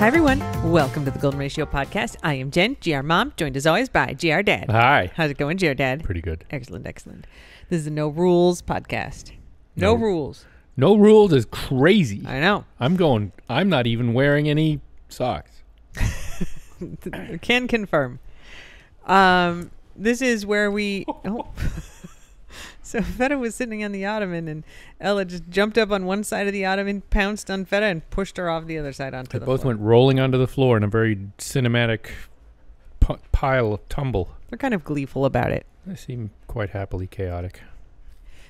everyone. Welcome to the Golden Ratio Podcast. I am Jen, GR Mom, joined as always by GR Dad. Hi. How's it going, GR Dad? Pretty good. Excellent. This is a No Rules podcast. No rules. No rules is crazy. I know. I'm not even wearing any socks. Can confirm. This is where we... So Feta was sitting on the ottoman, and Ella just jumped up on one side of the ottoman, pounced on Feta, and pushed her off the other side onto the floor. Both went rolling onto the floor in a very cinematic pile of tumble. They're kind of gleeful about it. They seem quite happily chaotic.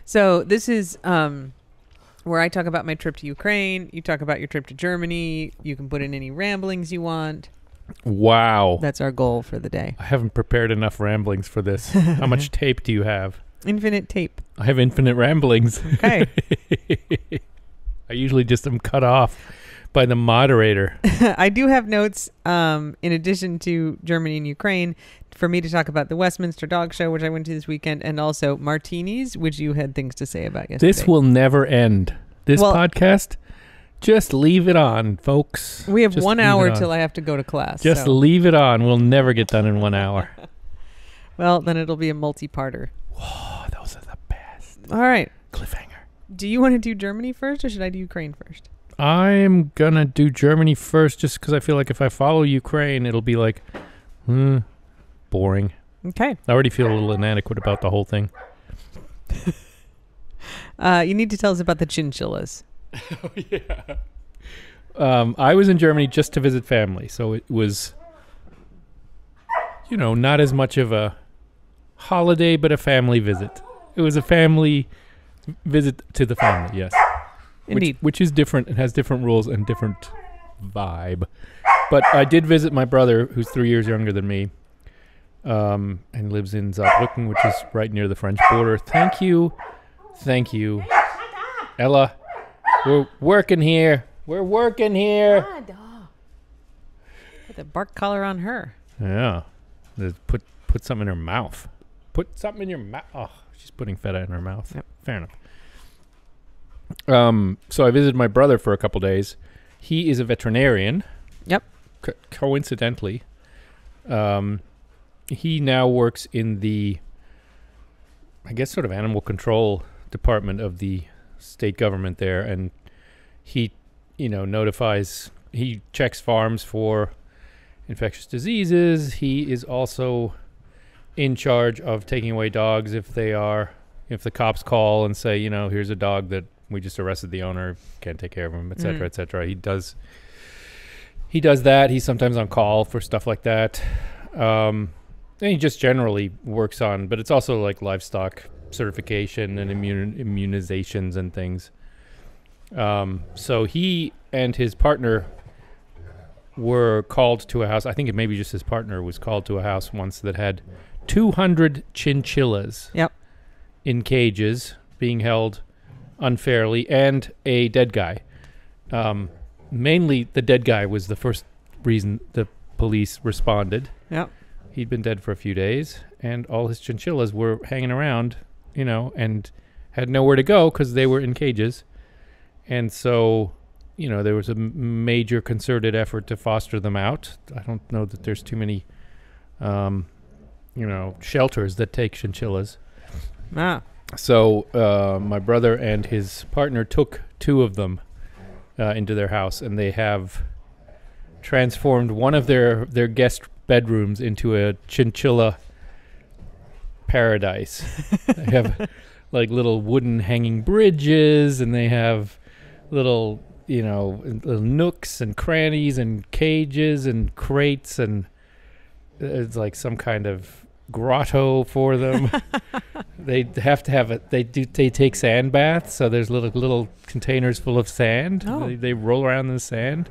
So this is where I talk about my trip to Ukraine. You talk about your trip to Germany. You can put in any ramblings you want. Wow. That's our goal for the day. I haven't prepared enough ramblings for this. How much tape do you have? Infinite tape. I have infinite ramblings. Okay. I usually just am cut off by the moderator. I do have notes, in addition to Germany and Ukraine, for me to talk about the Westminster Dog Show, which I went to this weekend, and also martinis, which you had things to say about yesterday. This will never end. This podcast, just leave it on, folks. We have just 1 hour till I have to go to class. Just leave it on. We'll never get done in 1 hour. Well, then it'll be a multi-parter. Whoa, those are the best. All right. Cliffhanger. Do you want to do Germany first, or should I do Ukraine first? I'm going to do Germany first just because I feel like if I follow Ukraine, it'll be like, boring. Okay. I already feel a little inadequate about the whole thing. You need to tell us about the chinchillas. Oh, yeah. I was in Germany just to visit family, so it was, not as much of a holiday, but a family visit. It was a family visit to the family, yes. Indeed. Which is different and has different rules and different vibe. But I did visit my brother, who's 3 years younger than me, and lives in Saarbrücken, which is right near the French border. Thank you. Ella, we're working here. Put the bark collar on her. Yeah. Put something in her mouth. Put something in your mouth. Oh, she's putting Feta in her mouth. Yep. Fair enough. So I visited my brother for a couple days. He is a veterinarian. Yep. Coincidentally. He now works in the, I guess, sort of animal control department of the state government there. And he, he checks farms for infectious diseases. He is also in charge of taking away dogs if the cops call and say, here's a dog that we just arrested the owner, can't take care of him, et cetera, et cetera. He does that. He's sometimes on call for stuff like that. And he just generally works on, but it's also like livestock certification and immunizations and things. So he and his partner were called to a house. I think it maybe just his partner was called to a house once that had 200 chinchillas. Yep. In cages being held unfairly, and a dead guy. Mainly the dead guy was the first reason the police responded. Yep. He'd been dead for a few days, and all his chinchillas were hanging around, and had nowhere to go because they were in cages. And so, there was a major concerted effort to foster them out. I don't know that there's too many, shelters that take chinchillas. So my brother and his partner took 2 of them into their house, and they have transformed one of their guest bedrooms into a chinchilla paradise. They have like little wooden hanging bridges, and they have little little nooks and crannies and cages and crates, and it's like some kind of grotto for them. They have to have it. They take sand baths, so there's little containers full of sand. Oh. They roll around in the sand.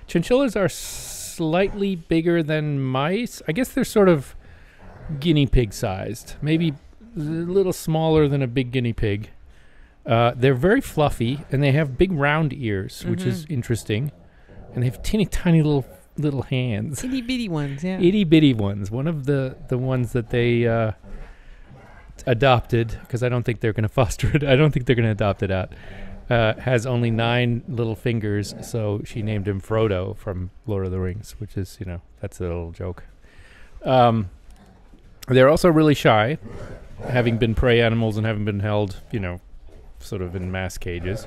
Chinchillas are slightly bigger than mice. I guess they're sort of guinea pig sized, maybe a little smaller than a big guinea pig. They're very fluffy, and they have big round ears, which is interesting. And they have teeny tiny little hands. Itty bitty ones, yeah. Itty bitty ones. One of the ones that they adopted, because I don't think they're going to foster it. I don't think they're going to adopt it out. has only 9 little fingers, so she named him Frodo from Lord of the Rings, which is, that's a little joke. They're also really shy, having been prey animals and having been held, sort of in mass cages.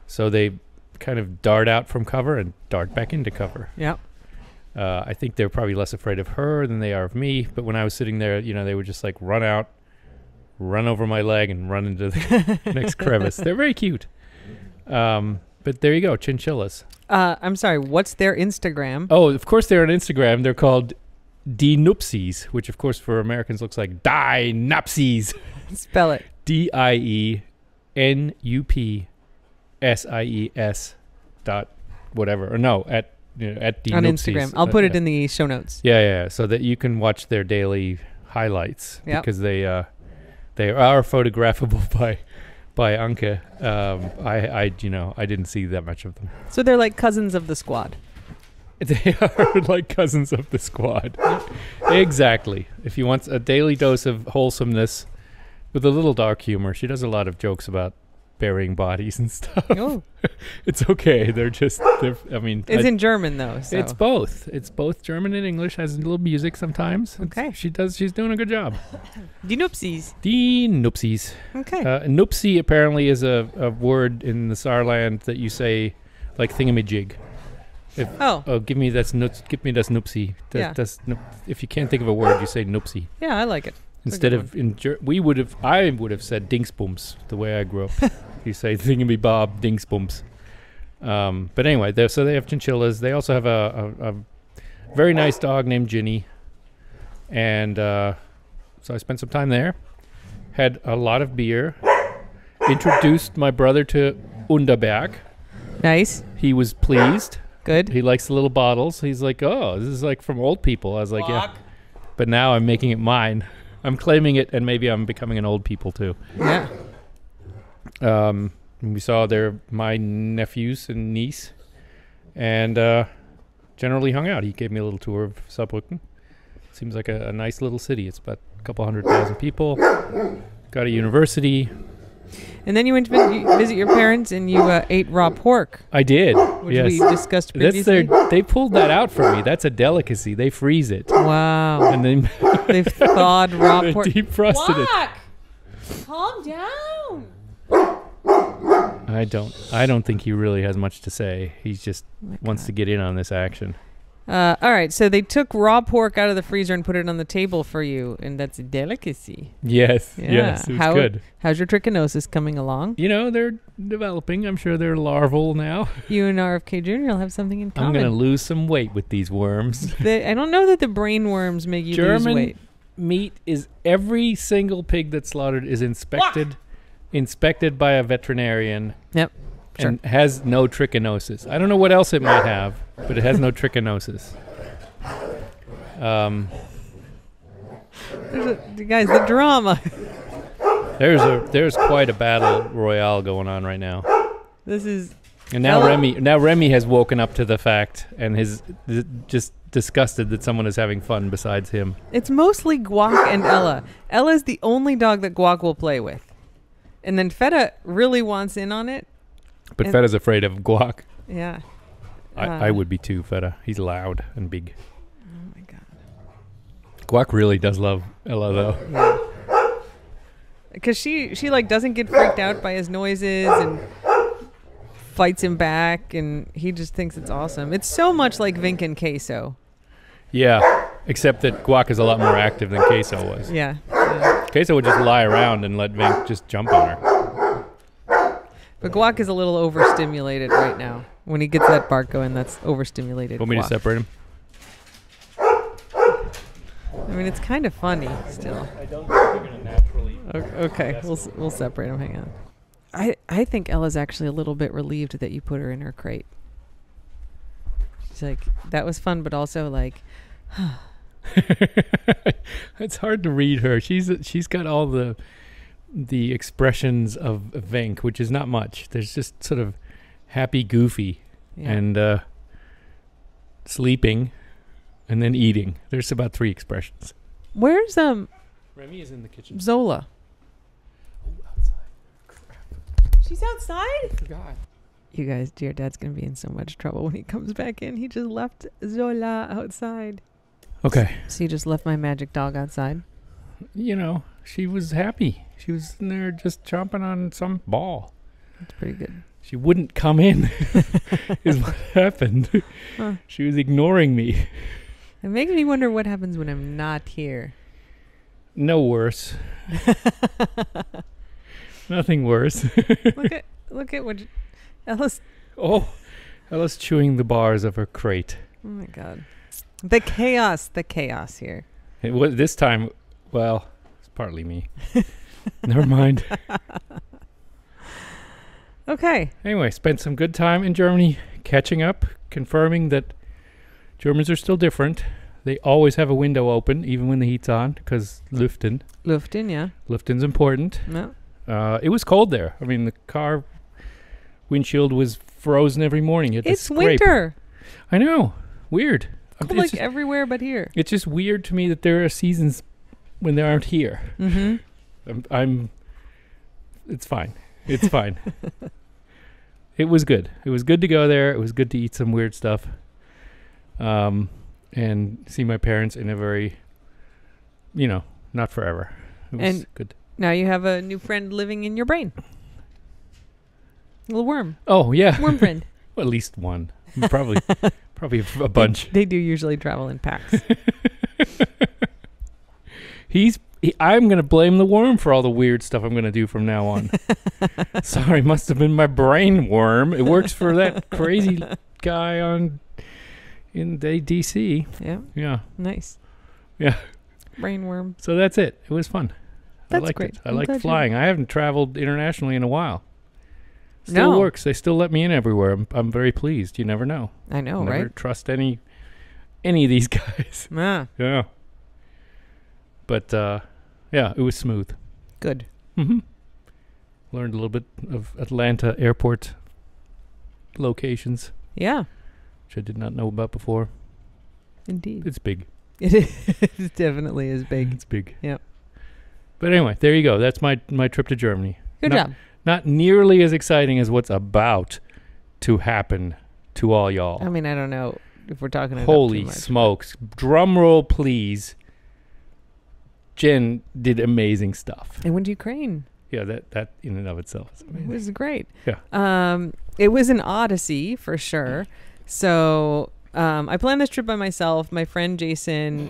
So they kind of dart out from cover and dart back into cover. Yeah. I think they're probably less afraid of her than they are of me. But when I was sitting there, they would just like run out, run over my leg, and run into the next crevice. They're very cute. But there you go, chinchillas. I'm sorry, what's their Instagram? Oh, of course they're on Instagram. They're called Dinupsies, which of course for Americans looks like Dinupsies. Spell it. DIENUPSIES dot whatever. Or no, at Dinupsies. On Instagram. I'll put it in the show notes. Yeah, so that you can watch their daily highlights. Yep. Because they are photographable by Anke. I didn't see that much of them. So they're like cousins of the squad. They are like cousins of the squad. Exactly. If you want a daily dose of wholesomeness with a little dark humor, she does a lot of jokes about burying bodies and stuff. Oh. It's okay. It's in German though. So. It's both. It's both German and English. Has a little music sometimes. Okay. She's doing a good job. Dinupsies. Dinupsies. Okay. Nupsi apparently is a word in the Saarland that you say like thingamajig. Give me das Nupsi. If you can't think of a word, you say Nupsi. Yeah, I like it. Instead of I would have said Dingsbums the way I grew up. You say thingamabob Dingsbums. But anyway, they have chinchillas. They also have a very nice dog named Ginny, and so I spent some time there. Had a lot of beer. Introduced my brother to Underberg. Nice. He was pleased. Good. He likes the little bottles. He's like, oh, this is like from old people. I was like, yeah. But now I'm making it mine. I'm claiming it, and maybe I'm becoming an old people too. Yeah. We saw my nephews and niece, and generally hung out. He gave me a little tour of Saarbrücken. Seems like a nice little city. It's about a couple 100,000 people. Got a university. And then you went to visit your parents, and you ate raw pork. I did. Which yes. we discussed previously. They pulled that out for me. That's a delicacy. They freeze it. Wow. And then they've thawed raw pork. Defrosted it. Calm down. I don't think he really has much to say. He just wants to get in on this action. All right, so they took raw pork out of the freezer and put it on the table for you, and that's a delicacy. Yes, yes, it was good. How's your trichinosis coming along? They're developing. I'm sure they're larval now. You and RFK Jr. will have something in common. I'm going to lose some weight with these worms. I don't know that the brain worms make you lose weight. German meat is every single pig that's slaughtered is inspected by a veterinarian. Yep. Sure. And has no trichinosis. I don't know what else it might have, but it has no trichinosis. Guys, the drama. There's quite a battle royale going on right now. And now Remy has woken up to the fact and is just disgusted that someone is having fun besides him. It's mostly Guac and Ella. Ella's the only dog that Guac will play with. And then Feta really wants in on it. But Feta's afraid of Guac. Yeah. I would be too, Feta. He's loud and big. Oh, my God. Guac really does love Ella, though. Yeah. Because she doesn't get freaked out by his noises and fights him back, and he just thinks it's awesome. It's so much like Vink and Queso. Yeah, except that Guac is a lot more active than Queso was. Yeah. Queso would just lie around and let Vink just jump on her. But Guac is a little overstimulated right now. When he gets that bark going, that's overstimulated. Want me to separate him? I mean, it's kind of funny still. I don't think they're going to naturally. Okay, we'll separate them. Hang on. I think Ella's actually a little bit relieved that you put her in her crate. She's like, that was fun, but also like, It's hard to read her. She's got all the expressions of Venk, which is not much. There's just sort of happy, goofy, and sleeping, and then eating. There's about 3 expressions. Where's Remy is in the kitchen. Zola? Oh, outside. Crap. She's outside? God. You guys, dear dad's going to be in so much trouble when he comes back in. He just left Zola outside. Okay. So you just left my magic dog outside? You know, she was happy. She was in there just chomping on some ball. That's pretty good. She wouldn't come in, is what happened. Huh. She was ignoring me. It makes me wonder what happens when I'm not here. No worse. Nothing worse. Look at what Ellis. Oh, Ella's chewing the bars of her crate. Oh my God, the chaos here. It was this time. Well, it's partly me. Never mind. Okay. Anyway, spent some good time in Germany, catching up, confirming that Germans are still different. They always have a window open, even when the heat's on, because Lüften. Luftin, yeah. Lüften's important. No. It was cold there. I mean, the car windshield was frozen every morning. You had to It's scrape. winter. I know. Weird. Cold It's like just- everywhere but here. It's just weird to me that there are seasons when they aren't here. Mm-hmm. It's fine. It's fine. It was good. It was good to go there. It was good to eat some weird stuff. And see my parents in a very, not forever. It was And- good. Now you have a new friend living in your brain. Little worm. Oh, yeah. Worm friend. Well, at least one. Probably a bunch. They do usually travel in packs. I'm going to blame the worm for all the weird stuff I'm going to do from now on. Sorry, must have been my brain worm. It works for that crazy guy in DC. Yeah. Yeah. Nice. Yeah. Brain worm. So that's it. It was fun. That's I liked great. it. I I'm liked glad you- flying. I haven't traveled internationally in a while. Still No. works. They still let me in everywhere. I'm very pleased. You never know. I know, Never right? trust any of these guys. Ah, Yeah. But yeah, it was smooth. good. Mm-hmm. Learned a little bit of Atlanta airport locations, Yeah, which I did not know about before. indeed. It's big. It definitely is big. It's big. Yep. But anyway, there you go. That's my trip to Germany. Good No- job. Not nearly as exciting as what's about to happen to all y'all. I mean, I don't know if we're talking about Holy too much. smokes. Drum roll, please. Jen did amazing stuff. And went to Ukraine. Yeah, that in and of itself is It amazing. was great. Yeah. It was an odyssey for sure. So I planned this trip by myself. My friend Jason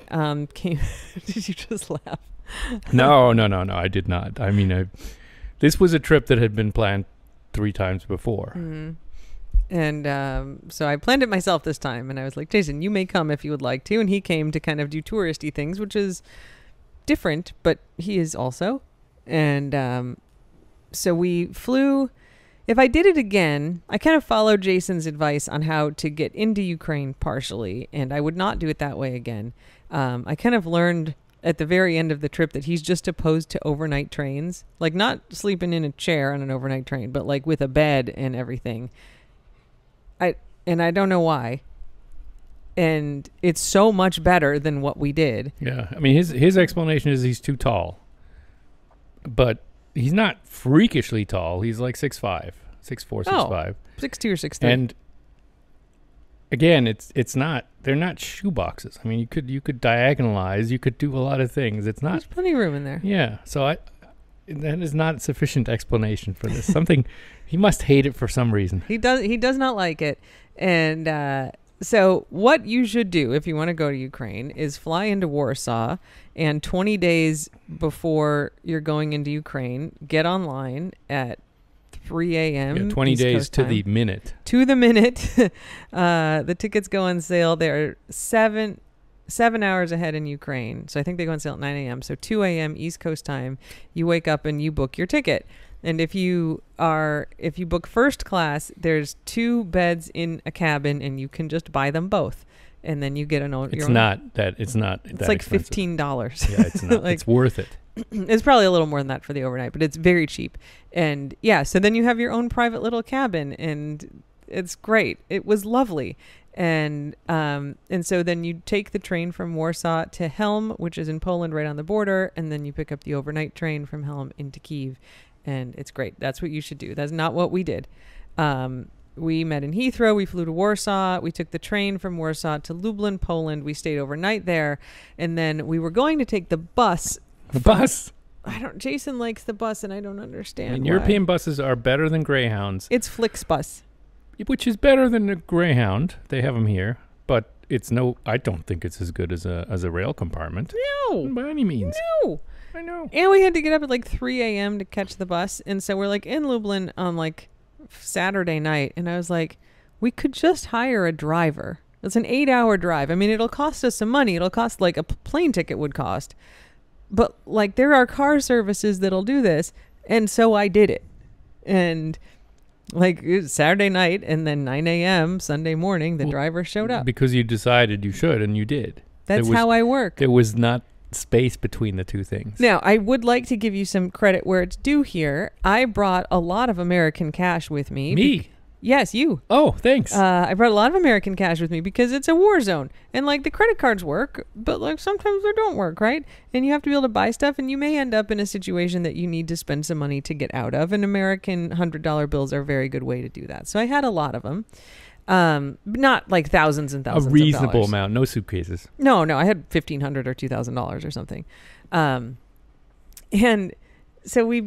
came. Did you just laugh? No, I did not. I mean, this was a trip that had been planned 3 times before. Mm. And so I planned it myself this time. And I was like, Jason, you may come if you would like to. And he came to kind of do touristy things, which is different, but he is also. And so we flew. If I did it again, I kind of followed Jason's advice on how to get into Ukraine partially, and I would not do it that way again. I kind of learned at the very end of the trip that he's just opposed to overnight trains, like not sleeping in a chair on an overnight train, but like with a bed and everything. I don't know why. And it's so much better than what we did. Yeah. I mean, his explanation is he's too tall. But he's not freakishly tall. He's like 6'5", 6'4", 6'5". 6'2" or 6'3". And again, it's not. They're not shoe boxes. I mean, you could diagonalize. You could do a lot of things. It's not. There's plenty of room in there. Yeah. So that is not sufficient explanation for this. Something he must hate it for some reason. He does not like it. And so what you should do if you want to go to Ukraine is fly into Warsaw, and 20 days before you're going into Ukraine, get online at 3 a.m. Yeah, 20 East days Coast to time. the minute. To the minute. The tickets go on sale. They're 7 hours ahead in Ukraine. So I think they go on sale at 9 a.m. So 2 a.m. East Coast time, you wake up and you book your ticket. And if you book first class, there's 2 beds in a cabin, and you can just buy them both, and then you get your own. It's not that It's like expensive. $15. Yeah, it's not. Like, it's worth it. it's probably a little more than that for the overnight, but it's very cheap. And yeah, so then you have your own private little cabin, and it's great. It was lovely. And so then you take the train from Warsaw to Helm, which is in Poland right on the border, and then you pick up the overnight train from Helm into Kyiv. and it's great. That's what you should do. That's not what we did. We met in Heathrow. We flew to Warsaw. We took the train from Warsaw to Lublin, Poland. We stayed overnight there, and then we were going to take the bus. The bus. Jason likes the bus, and I don't understand. And why. European buses are better than Greyhounds. It's Flixbus. Which is better than a Greyhound. They have them here, but it's I don't think it's as good as a rail compartment. No. By any means. No. I know. And we had to get up at like 3 a.m. to catch the bus. And so we're like in Lublin on like Saturday night. And I was like, we could just hire a driver. It's an 8-hour drive. I mean, it'll cost us some money. It'll cost like a plane ticket would cost. But like there are car services that'll do this. And so I did it. And like it was Saturday night, and then 9 a.m. Sunday morning, the driver showed up. Because you decided you should, and you did. That's how I work. There was not space between the two things. Now, I would like to give you some credit where it's due here. I brought a lot of American cash with me. Me? Yes, you. Oh, thanks. I brought a lot of American cash with me because it's a war zone. And like the credit cards work, but like sometimes they don't work, right? And you have to be able to buy stuff, and you may end up in a situation that you need to spend some money to get out of. And American $100 bills are a very good way to do that. So I had a lot of them. Not like thousands and thousands a of reasonable dollars. amount, no suitcases. No, I had $1,500 or $2,000 or something. And so we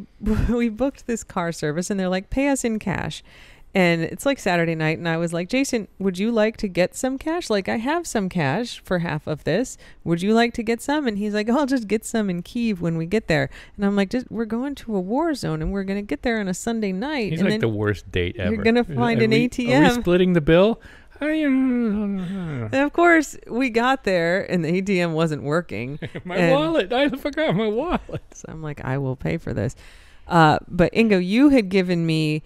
booked this car service, and they're like, pay us in cash. And it's like Saturday night, and I was like, Jason, would you like to get some cash? Like, I have some cash for half of this. Would you like to get some? And he's like, oh, I'll just get some in Kyiv when we get there. And I'm like, we're going to a war zone, and we're going to get there on a Sunday night. He's and like the worst date ever. You're going to find an ATM. Are we splitting the bill? And of course, we got there, and the ATM wasn't working. My wallet. I forgot my wallet. So I'm like, I will pay for this. But Ingo, you had given me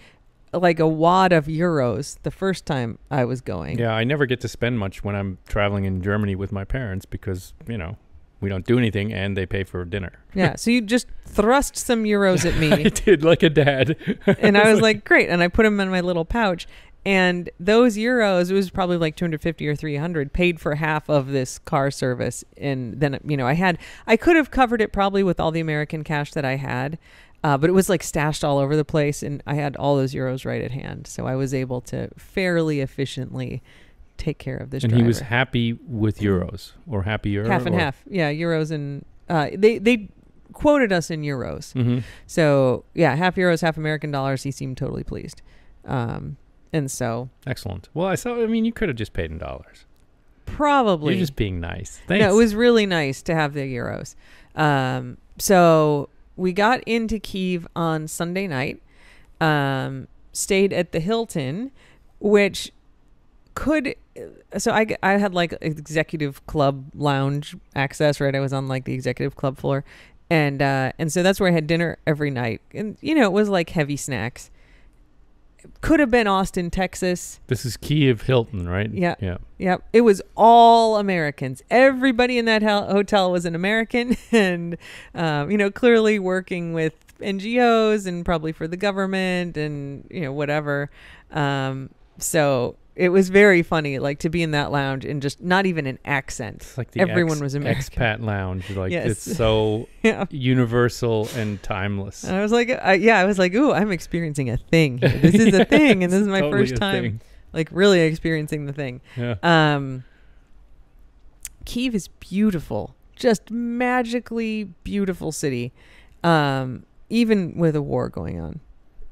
like a wad of euros the first time I was going. Yeah, I never get to spend much when I'm traveling in Germany with my parents because, we don't do anything and they pay for dinner. Yeah, so you just thrust some euros at me. I did, like a dad. And I was like, great. And I put them in my little pouch. And those euros, it was probably like 250 or 300, paid for half of this car service. And then, I could have covered it probably with all the American cash that I had. But it was like stashed all over the place, and I had all those euros right at hand. So I was able to fairly efficiently take care of this driver. And he was happy with euros, or happier? Half and half. Yeah, euros and... They quoted us in euros. Mm-hmm. So, yeah, half euros, half American dollars. He seemed totally pleased. And so... Excellent. Well, you could have just paid in dollars. Probably. You're just being nice. Thanks. No, it was really nice to have the euros. So... We got into Kyiv on Sunday night, stayed at the Hilton, which so I had like executive club lounge access, right? I was on like the executive club floor. And so that's where I had dinner every night. And, it was like heavy snacks. Could have been Austin, Texas. This is Kyiv Hilton, right? Yeah. Yeah. Yep. It was all Americans. Everybody in that hotel was an American and, clearly working with NGOs and probably for the government and, whatever. So it was very funny, like to be in that lounge and just not even an accent. It's like the everyone was American. Expat lounge. Like Yes. It's so Yeah. universal and timeless. And I was like, ooh, I'm experiencing a thing here. This is a thing. And this is my Totally first a time, thing. like really experiencing the thing. Yeah. Kyiv is beautiful, just magically beautiful city, even with a war going on.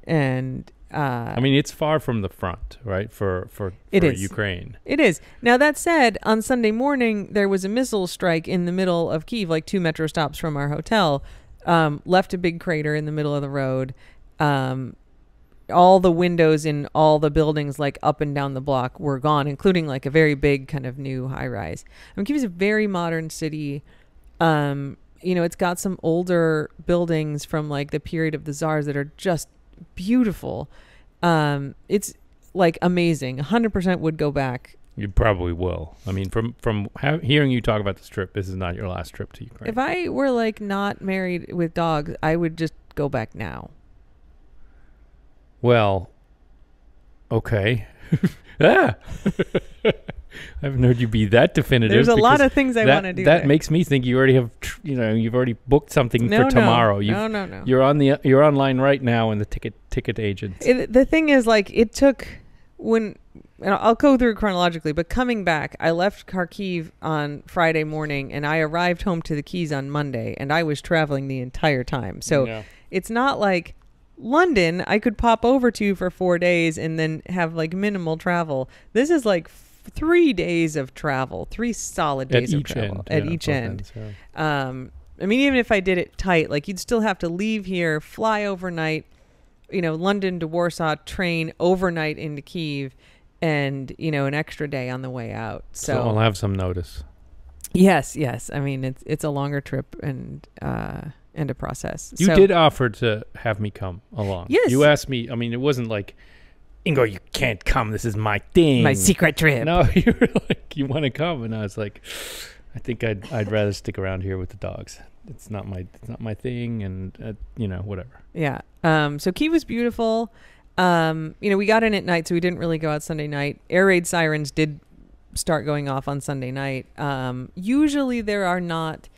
And it's far from the front, right? For It is. Ukraine. It is. Now, that said, on Sunday morning, there was a missile strike in the middle of Kyiv, like 2 metro stops from our hotel, left a big crater in the middle of the road. All the windows in all the buildings, like up and down the block, were gone, including like a very big kind of new high rise. Kyiv is a very modern city. It's got some older buildings from like the period of the Tsars that are just beautiful. It's like amazing. 100% would go back. You probably will. From hearing you talk about this trip, this is not your last trip to Ukraine. If I were like not married with dogs, I would just go back now. Well, okay. Ah! I haven't heard you be that definitive. There's a lot of things I want to do. That makes me think you already have, you've already booked something for tomorrow. No. You're online right now in the ticket agents. The thing is, like, it took and I'll go through it chronologically, but coming back, I left Kharkiv on Friday morning and I arrived home to the Keys on Monday, and I was traveling the entire time. So it's not like London I could pop over to for 4 days and then have like minimal travel. This is like 3 days of travel, 3 solid days of travel at each end. I mean, even if I did it tight, like you'd still have to leave here, fly overnight, London to Warsaw, train overnight into Kyiv, and, an extra day on the way out. So I'll have some notice. Yes. I mean, it's a longer trip and a process. You did offer to have me come along. Yes. You asked me. I mean, it wasn't like, Ingo, you can't come. This is my thing. My secret trip. No, you were like, you want to come, and I was like, I think I'd rather stick around here with the dogs. It's not my thing, and whatever. Yeah. So Kyiv was beautiful. We got in at night, so we didn't really go out Sunday night. Air raid sirens did start going off on Sunday night. Usually there are not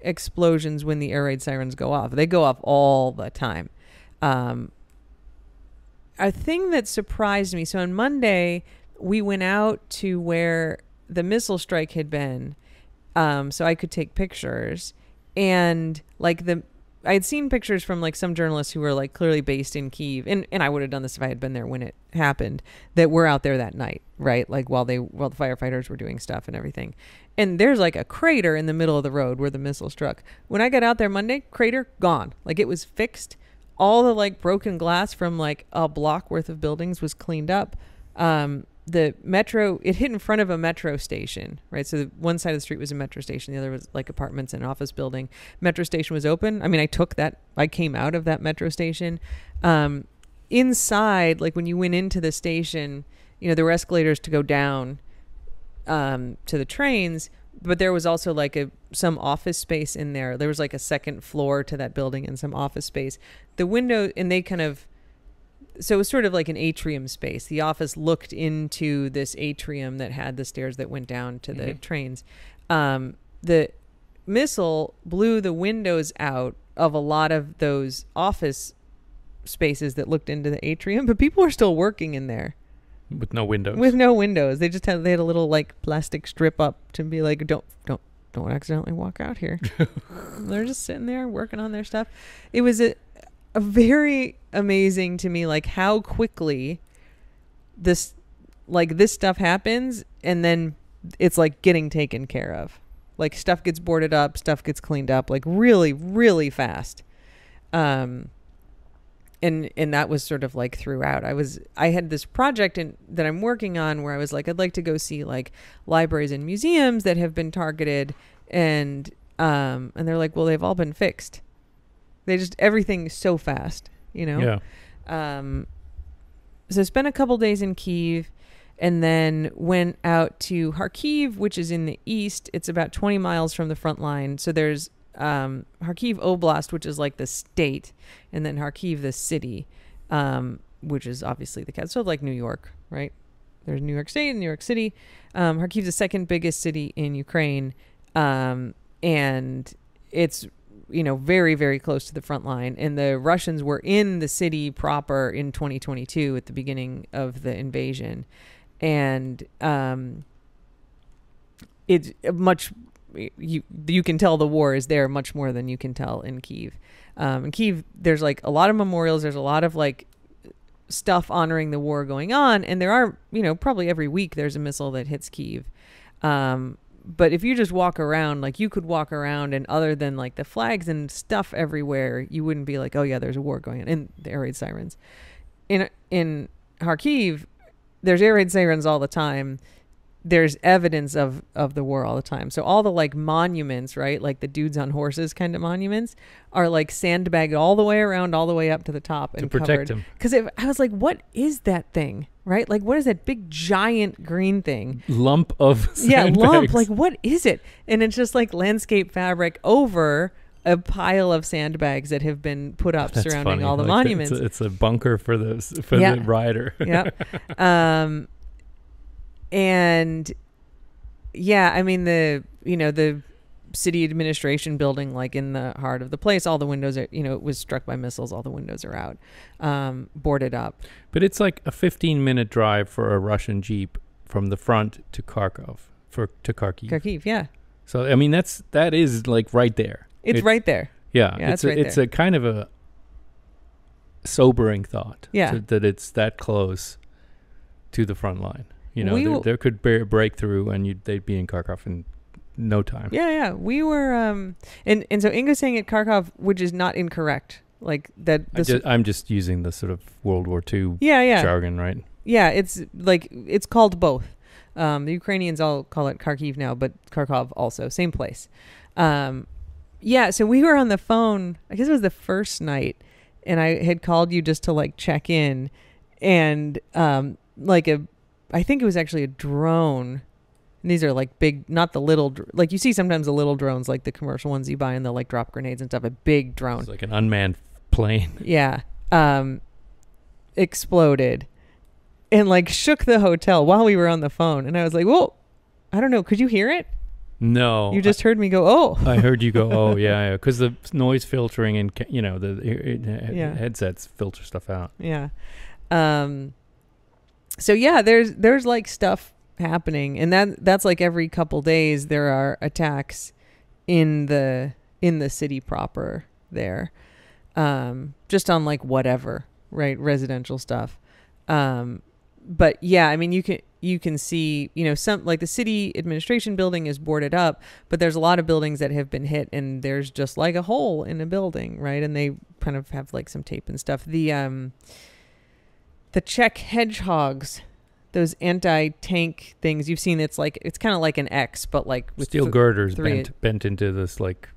explosions when the air raid sirens go off. They go off all the time. A thing that surprised me, so on Monday we went out to where the missile strike had been, so I could take pictures, and like I had seen pictures from like some journalists who were like clearly based in Kyiv, and I would have done this if I had been there when it happened, that were out there that night, right? Like while the firefighters were doing stuff and everything. And there's like a crater in the middle of the road where the missile struck. When I got out there Monday, crater gone. Like it was fixed. All the like broken glass from like a block worth of buildings was cleaned up. The metro, it hit in front of a metro station, right? So one side of the street was a metro station. The other was like apartments and an office building. Metro station was open. I mean, I came out of that metro station. Inside, like when you went into the station, there were escalators to go down to the trains, but there was also like some office space in there. There was like a second floor to that building and some office space. The window, and they so it was sort of like an atrium space. The office looked into this atrium that had the stairs that went down to the trains. The missile blew the windows out of a lot of those office spaces that looked into the atrium, but people were still working in there. With no windows. They just had a little like plastic strip up to be like, don't accidentally walk out here. They're just sitting there working on their stuff. It was a very amazing to me, like how quickly this stuff happens, and then it's like getting taken care of. Like stuff gets boarded up, stuff gets cleaned up, like really, really fast. And that was sort of like throughout. I had this project that I'm working on where I was like, I'd like to go see like libraries and museums that have been targeted, and they're like, well, they've all been fixed. Everything's so fast, Yeah. So spent a couple days in Kyiv, and then went out to Kharkiv, which is in the east. It's about 20 miles from the front line. So there's Kharkiv Oblast, which is like the state, and then Kharkiv the city, which is obviously the capital. So like New York, right? There's New York State and New York City. Kharkiv's the second biggest city in Ukraine, and it's very, very close to the front line. And the Russians were in the city proper in 2022 at the beginning of the invasion, and it's much. You can tell the war is there much more than you can tell in Kyiv. In Kyiv, there's like a lot of memorials. There's a lot of like stuff honoring the war going on. And there are, probably every week there's a missile that hits Kyiv. But if you just walk around, like you could walk around, and other than like the flags and stuff everywhere, you wouldn't be like, oh yeah, there's a war going on, and the air raid sirens. In Kharkiv, there's air raid sirens all the time. There's evidence of the war all the time. So all the like monuments, right? Like the dudes on horses kind of monuments are like sandbagged all the way around, all the way up to the top and to protect covered. them. Because I was like, what is that thing? Right? Like, what is that big giant green thing? Lump of sandbags. Yeah, lump. Like, what is it? And it's just like landscape fabric over a pile of sandbags that have been put up surrounding funny. all the like monuments. It's a bunker for the rider. Yeah. And Yeah, I mean the city administration building, like in the heart of the place, all the windows are, it was struck by missiles, all the windows are out, boarded up. But it's like a 15-minute drive for a Russian Jeep from the front to Kharkov, to Kharkiv. Kharkiv, yeah. So I mean that is like right there. It's right there. Yeah, Yeah, it's it's right it's there. a kind of a sobering thought. Yeah. That it's that close to the front line. There could be a breakthrough, and they'd be in Kharkov in no time. Yeah. We were, and so Inga's saying at Kharkov, which is not incorrect. Like that. I'm just using the sort of World War II Yeah. jargon, right? Yeah, it's called both. The Ukrainians all call it Kharkiv now, but Kharkov also, same place. Yeah, so we were on the phone, I guess it was the first night, and I had called you just to like check in, and I think it was actually a drone. And these are like big, not the little, like you see sometimes the little drones, like the commercial ones you buy, and they'll like drop grenades and stuff. A big drone. It's like an unmanned plane. Yeah. Exploded and like shook the hotel while we were on the phone. And I was like, whoa, I don't know. Could you hear it? No. You just heard me go, oh. I heard you go, oh, yeah. Because the noise filtering and, the headsets filter stuff out. Yeah. So yeah, there's like stuff happening, and that's like every couple days there are attacks in the city proper there, just on like whatever, right, residential stuff. But yeah, I mean you can see, some like the city administration building is boarded up, but there's a lot of buildings that have been hit, and there's just like a hole in a building, right, and they kind of have like some tape and stuff. The Czech hedgehogs, those anti-tank things you've seen, it's kind of like an X, but like with steel girders bent into this like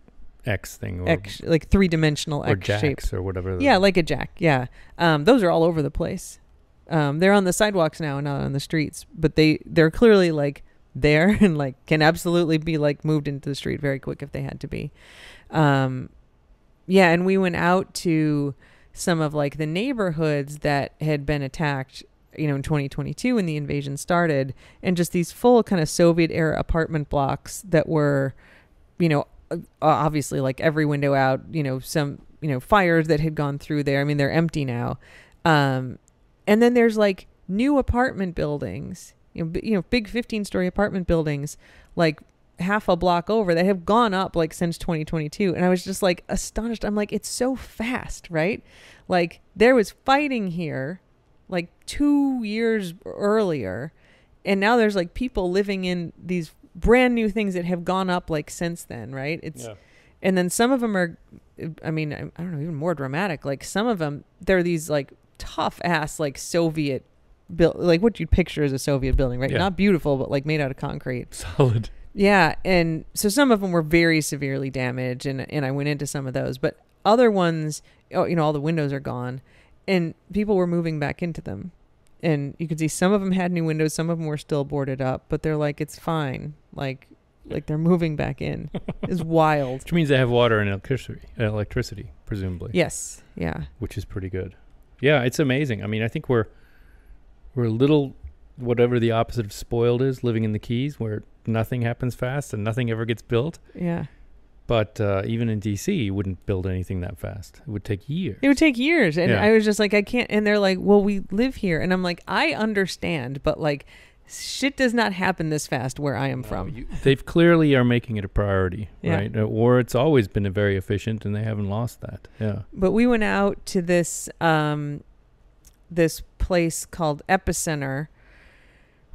X thing, or X, like three-dimensional or X jacks shape, or whatever. Yeah, like a jack. Yeah, those are all over the place. They're on the sidewalks now, not on the streets, but they're clearly like there and like can absolutely be like moved into the street very quick if they had to be. Yeah, and we went out to some of like the neighborhoods that had been attacked, in 2022 when the invasion started, and just these full kind of Soviet era apartment blocks that were, obviously like every window out, some, fires that had gone through there. I mean, they're empty now. And then there's like new apartment buildings, big 15-story apartment buildings, like half a block over, that have gone up like since 2022. And I was just like astonished. I'm like, it's so fast, right? Like there was fighting here like 2 years earlier, and now there's like people living in these brand new things that have gone up like since then, right? And then some of them are, I mean, I don't know, even more dramatic. Like some of them, they're these like tough ass like Soviet like what you'd picture as a Soviet building, right? Yeah. Not beautiful, but like made out of concrete. Solid. Yeah, and so some of them were very severely damaged, and I went into some of those, but other ones, all the windows are gone, and people were moving back into them, and you could see some of them had new windows, some of them were still boarded up, but they're like, it's fine, like they're moving back in. It's wild. Which means they have water and electricity, presumably. Yes, yeah. Which is pretty good. Yeah, it's amazing. I mean, I think we're a little, whatever the opposite of spoiled is, living in the Keys, where nothing happens fast and nothing ever gets built. Yeah. But even in DC, you wouldn't build anything that fast. It would take years. It would take years. And Yeah. I was just like, I can't. And they're like, well, we live here. And I'm like, I understand, but like shit does not happen this fast where I am from. They've clearly are making it a priority, Yeah. right? Or it's always been a very efficient, and they haven't lost that. Yeah. But we went out to this this place called Epicenter,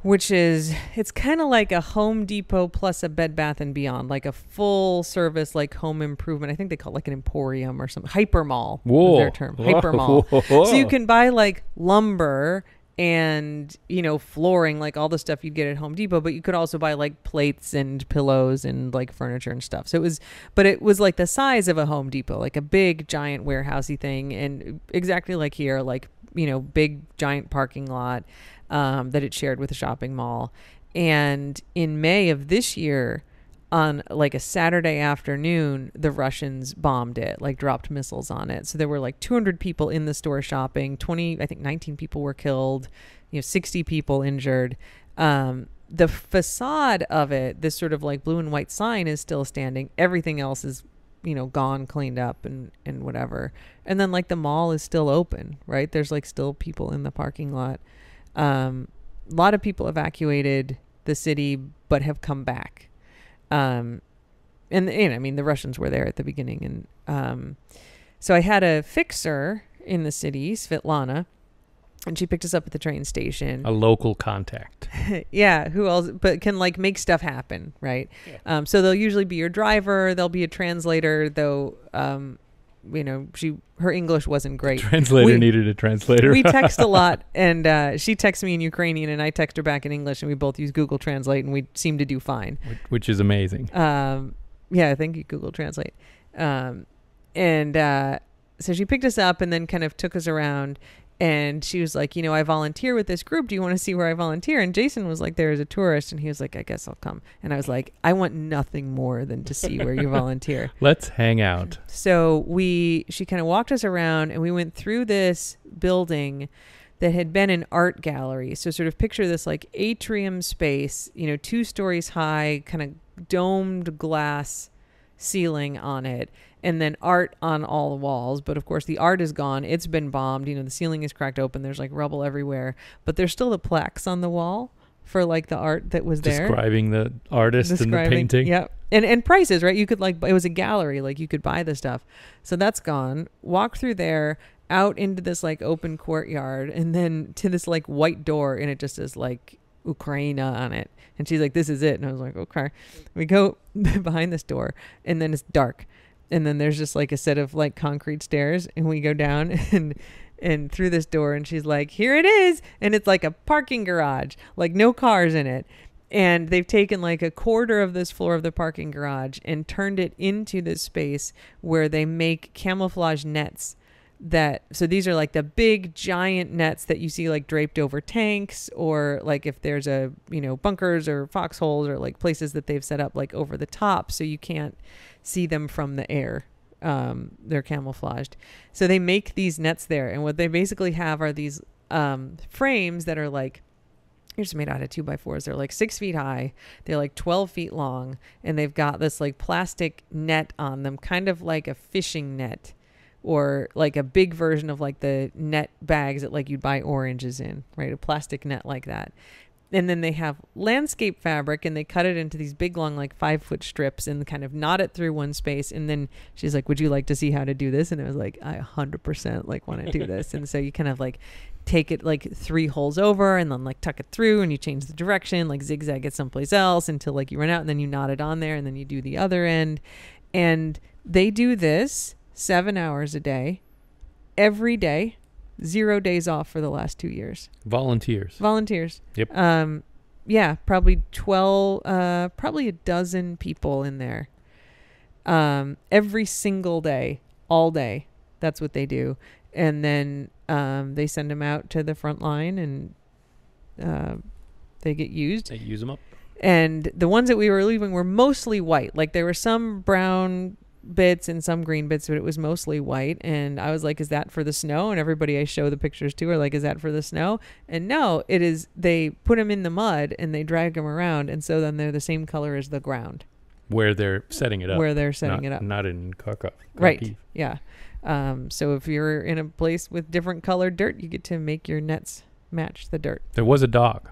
which is, it's kind of like a Home Depot plus a Bed Bath & Beyond, like a full service like home improvement. I think they call it like an emporium or something. Hyper mall. Whoa. Is their term. Hyper mall. Whoa. So you can buy like lumber and flooring, like all the stuff you'd get at Home Depot, but you could also buy like plates and pillows and like furniture and stuff. So it was like the size of a Home Depot, like a big giant warehousey thing, and exactly like here, like big giant parking lot that it shared with a shopping mall. And in May of this year, on like a Saturday afternoon, the Russians bombed it, like dropped missiles on it. So there were like 200 people in the store shopping, 19 people were killed, 60 people injured. the facade of it, this sort of like blue and white sign, is still standing. Everything else is, gone, cleaned up and whatever. And then like the mall is still open, right? There's like still people in the parking lot. A lot of people evacuated the city but have come back. And I mean, the Russians were there at the beginning. And so I had a fixer in the city, Svetlana, and she picked us up at the train station. A local contact. Yeah, who else? But can like make stuff happen, right? Yeah. So they'll usually be your driver. There'll be a translator, though. Her English wasn't great. The translator needed a translator. We text a lot, and she texts me in Ukrainian, and I text her back in English, and we both use Google Translate, and we seem to do fine. Which is amazing. Yeah, thank you, Google Translate. So she picked us up and then kind of took us around. And she was like, I volunteer with this group. Do you want to see where I volunteer? And Jason was like, there as a tourist. And he was like, I guess I'll come. And I was like, I want nothing more than to see where you volunteer. Let's hang out. So she kind of walked us around, and we went through this building that had been an art gallery. So sort of picture this like atrium space, 2 stories high, kind of domed glass ceiling on it. And then art on all the walls. But of course, the art is gone. It's been bombed. The ceiling is cracked open. There's like rubble everywhere. But there's still the plaques on the wall for like the art that was there. Describing the artist and the painting. Yep. And prices, right? You could it was a gallery. Like you could buy the stuff. So that's gone. Walk through there, out into this like open courtyard, and then to this like white door. And it just says like Ukraine on it. And she's like, this is it. And I was like, okay. We go behind this door, and then it's dark. And then there's just like a set of like concrete stairs, and we go down and through this door, and she's like, here it is. And it's like a parking garage, like no cars in it. And they've taken like a quarter of this floor of the parking garage and turned it into this space where they make camouflage nets so these are like the big giant nets that you see like draped over tanks, or like if there's a, bunkers or foxholes or like places that they've set up like over the top so you can't see them from the air. They're camouflaged. So they make these nets there. And what they basically have are these frames that are like, they're just made out of 2x4s. They're like 6 feet high. They're like 12 feet long. And they've got this like plastic net on them, kind of like a fishing net, or like a big version of like the net bags that like you'd buy oranges in, right? A plastic net like that. And then they have landscape fabric, and they cut it into these big long like 5-foot strips and kind of knot it through one space. And then she's like, would you like to see how to do this? And I was like, I 100% like want to do this. And so you kind of like take it like 3 holes over, and then like tuck it through, and you change the direction, like zigzag it someplace else until like you run out, and then you knot it on there, and then you do the other end. And they do this 7 hours a day, every day, 0 days off for the last 2 years. Volunteers. Yep. Yeah, probably 12, probably a dozen people in there. Every single day, all day. That's what they do. And then they send them out to the front line, and they get used. They use them up. And the ones that we were leaving were mostly white. Like there were some brown bits and some green bits, but it was mostly white. And I was like, is that for the snow? And everybody I show the pictures to are like, is that for the snow? And no, it is. They put them in the mud and they drag them around, and so then they're the same color as the ground where they're setting it up. Not in Kharkiv. Right. Yeah. So if you're in a place with different colored dirt, you get to make your nets match the dirt. There was a dog.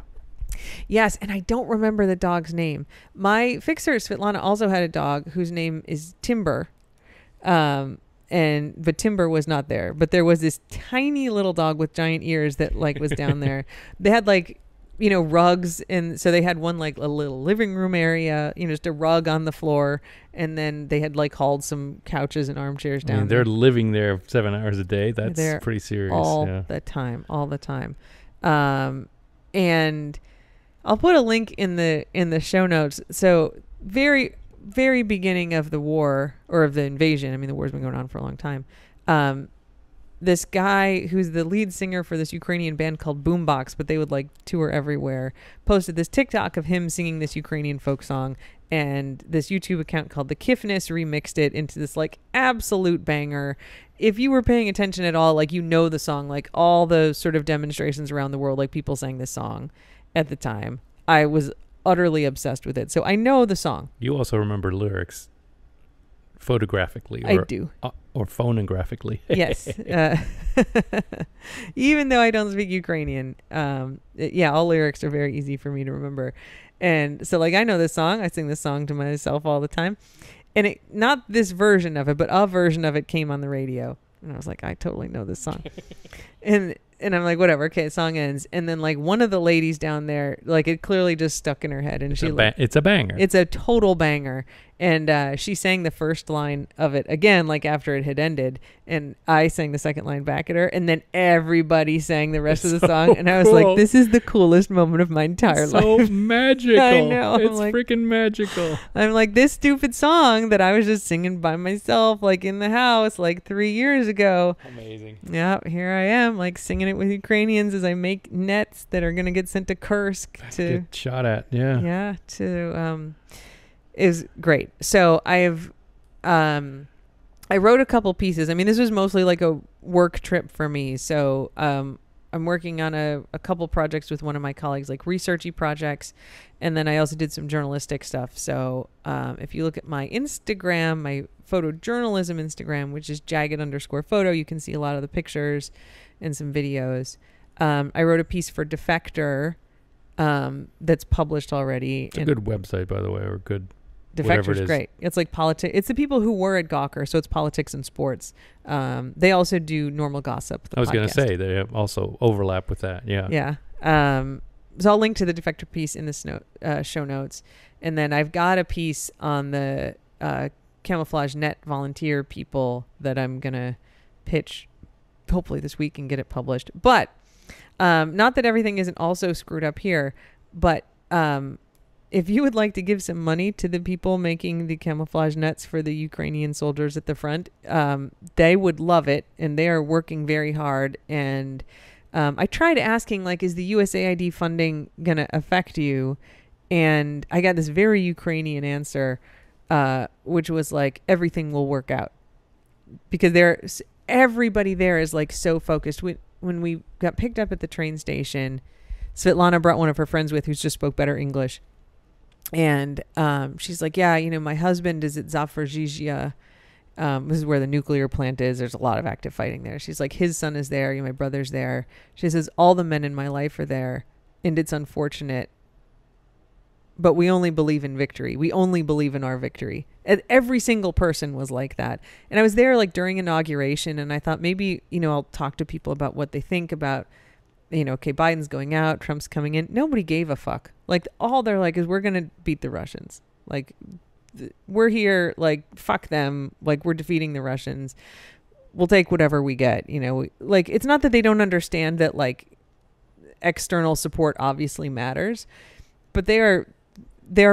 Yes, and I don't remember the dog's name. My fixer, Svetlana, also had a dog whose name is Timber. But Timber was not there. But there was this tiny little dog with giant ears that like was down there. They had like, rugs, and so they had one like a little living room area, just a rug on the floor, and then they had like hauled some couches and armchairs down. They're living there 7 hours a day. That's pretty serious. All the time. And I'll put a link in the show notes. So very, very beginning of the war, or of the invasion. I mean, the war's been going on for a long time. This guy who's the lead singer for this Ukrainian band called Boombox, but they would like tour everywhere, posted this TikTok of him singing this Ukrainian folk song, and this YouTube account called The Kifness remixed it into this like absolute banger. If you were paying attention at all, like, the song, like all the sort of demonstrations around the world, like people sang this song at the time. I was utterly obsessed with it. So I know the song. You also remember lyrics photographically, I do. Or phonographically. Yes. Even though I don't speak Ukrainian, all lyrics are very easy for me to remember. And so, like, I know this song. I sing this song to myself all the time. And not this version of it, but a version of it came on the radio. And I was like, I totally know this song. And I'm like, whatever. Okay, song ends. And then, like, one of the ladies down there, like, it clearly just stuck in her head. And it's a banger. It's a total banger. And she sang the first line of it again, like after it had ended. And I sang the second line back at her. And then everybody sang the rest of the song. And I was like, this is the coolest moment of my entire life. So magical. I know. It's freaking magical. I'm like, this stupid song that I was just singing by myself, like in the house, like 3 years ago. Amazing. Yeah, here I am, like singing it with Ukrainians as I make nets that are going to get sent to Kursk. That's a good shot at, yeah. Yeah, is great. So I wrote a couple pieces. I mean, this was mostly like a work trip for me. So I'm working on a couple projects with one of my colleagues, like researchy projects. And then I also did some journalistic stuff. So if you look at my Instagram, my photojournalism Instagram, which is jagged_photo, you can see a lot of the pictures and some videos. I wrote a piece for Defector that's published already. It's a good website, by the way, or good... Defector's great. It's like politics. It's the people who were at Gawker, so it's politics and sports. They also do Normal Gossip. I was going to say they have also overlap with that. Yeah. Yeah. So I'll link to the Defector piece in the show notes, and then I've got a piece on the camouflage net volunteer people that I'm gonna pitch, hopefully this week, and get it published. But not that everything isn't also screwed up here, but if you would like to give some money to the people making the camouflage nets for the Ukrainian soldiers at the front, they would love it, and they are working very hard. And I tried asking, like, is the USAID funding going to affect you? And I got this very Ukrainian answer, which was like, everything will work out. Because everybody there is, like, so focused. When we got picked up at the train station, Svetlana brought one of her friends with who just spoke better English. And she's like, yeah, my husband is at Zaporizhzhia. This is where the nuclear plant is. There's a lot of active fighting there. She's like, his son is there. My brother's there. She says, all the men in my life are there. And it's unfortunate. But we only believe in victory. We only believe in our victory. And every single person was like that. And I was there, like, during inauguration. And I thought maybe, I'll talk to people about what they think about, okay, Biden's going out, Trump's coming in. Nobody gave a fuck. Like, all they're like is, we're going to beat the Russians. Like, we're here, like, fuck them. Like, we're defeating the Russians. We'll take whatever we get. Like, it's not that they don't understand that, like, external support obviously matters, but they are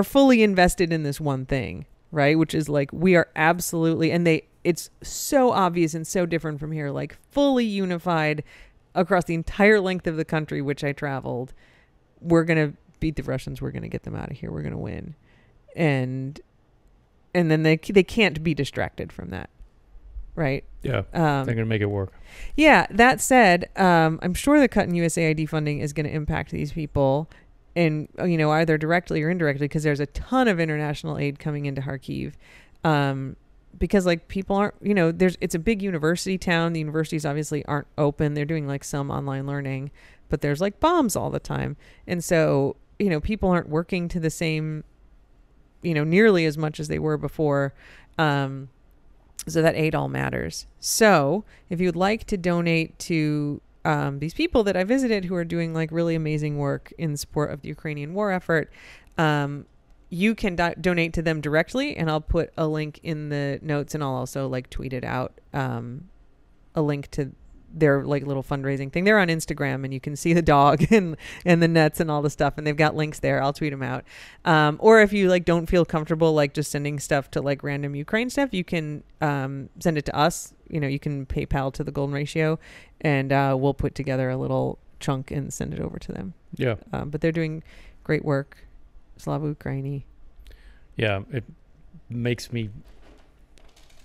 fully invested in this one thing, right? Which is, like, we are absolutely, and it's so obvious and so different from here, like, fully unified across the entire length of the country, which I traveled. We're going to beat the Russians. We're going to get them out of here. We're going to win. And then they can't be distracted from that. Right. Yeah. They're going to make it work. Yeah. That said, I'm sure the cut in USAID funding is going to impact these people, and, either directly or indirectly, because there's a ton of international aid coming into Kharkiv. Because, like, people aren't, it's a big university town. The universities obviously aren't open. They're doing, like, some online learning, but there's, like, bombs all the time. And so, people aren't working to the same, nearly as much as they were before. So that aid all matters. So if you would like to donate to these people that I visited who are doing, like, really amazing work in support of the Ukrainian war effort, you can donate to them directly, and I'll put a link in the notes, and I'll also, like, tweet it out, a link to their, like, little fundraising thing. They're on Instagram, and you can see the dog and the nets and all the stuff, and they've got links there. I'll tweet them out. Or if you, like, don't feel comfortable, like, just sending stuff to, like, random Ukraine stuff, you can send it to us. You can PayPal to the Golden Ratio, and we'll put together a little chunk and send it over to them. Yeah. But they're doing great work. Slava Ukraini. Yeah, it makes me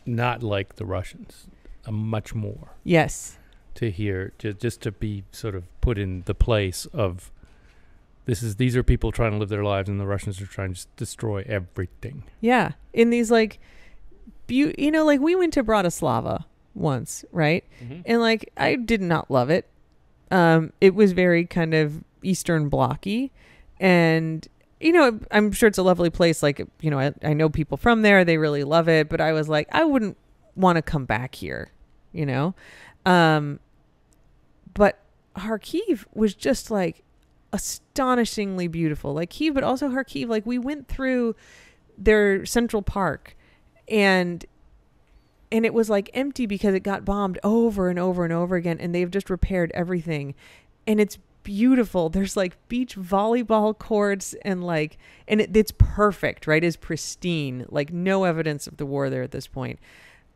not like the Russians much more. Yes. To hear, just to be sort of put in the place of these are people trying to live their lives, and the Russians are trying to just destroy everything. Yeah. In these like, like we went to Bratislava once, right? Mm-hmm. And like, I did not love it. It was very kind of Eastern blocky, and I'm sure it's a lovely place. Like, I know people from there, they really love it, but I was like, I wouldn't want to come back here, but Kharkiv was just like astonishingly beautiful. Like Kyiv, but also Kharkiv. Like we went through their Central Park, and it was like empty because it got bombed over and over and over again, and they've just repaired everything, and it's beautiful. There's like beach volleyball courts, and it's perfect, right? It's pristine, like no evidence of the war there at this point.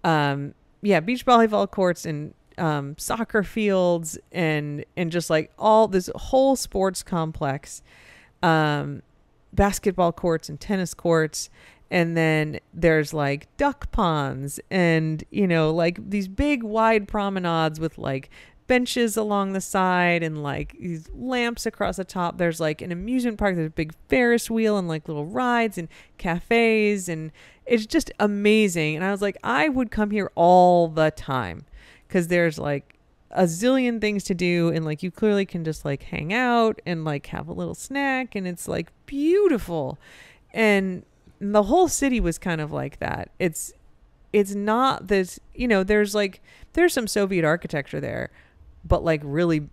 Beach volleyball courts and soccer fields and just like all this whole sports complex, basketball courts and tennis courts. And then there's like duck ponds and, like these big wide promenades with like benches along the side and like these lamps across the top. There's like an amusement park. There's a big Ferris wheel and like little rides and cafes. And it's just amazing. And I was like, I would come here all the time because there's like a zillion things to do. And like you clearly can just like hang out and like have a little snack. And it's like beautiful. And the whole city was kind of like that. It's not this, there's some Soviet architecture there, but like really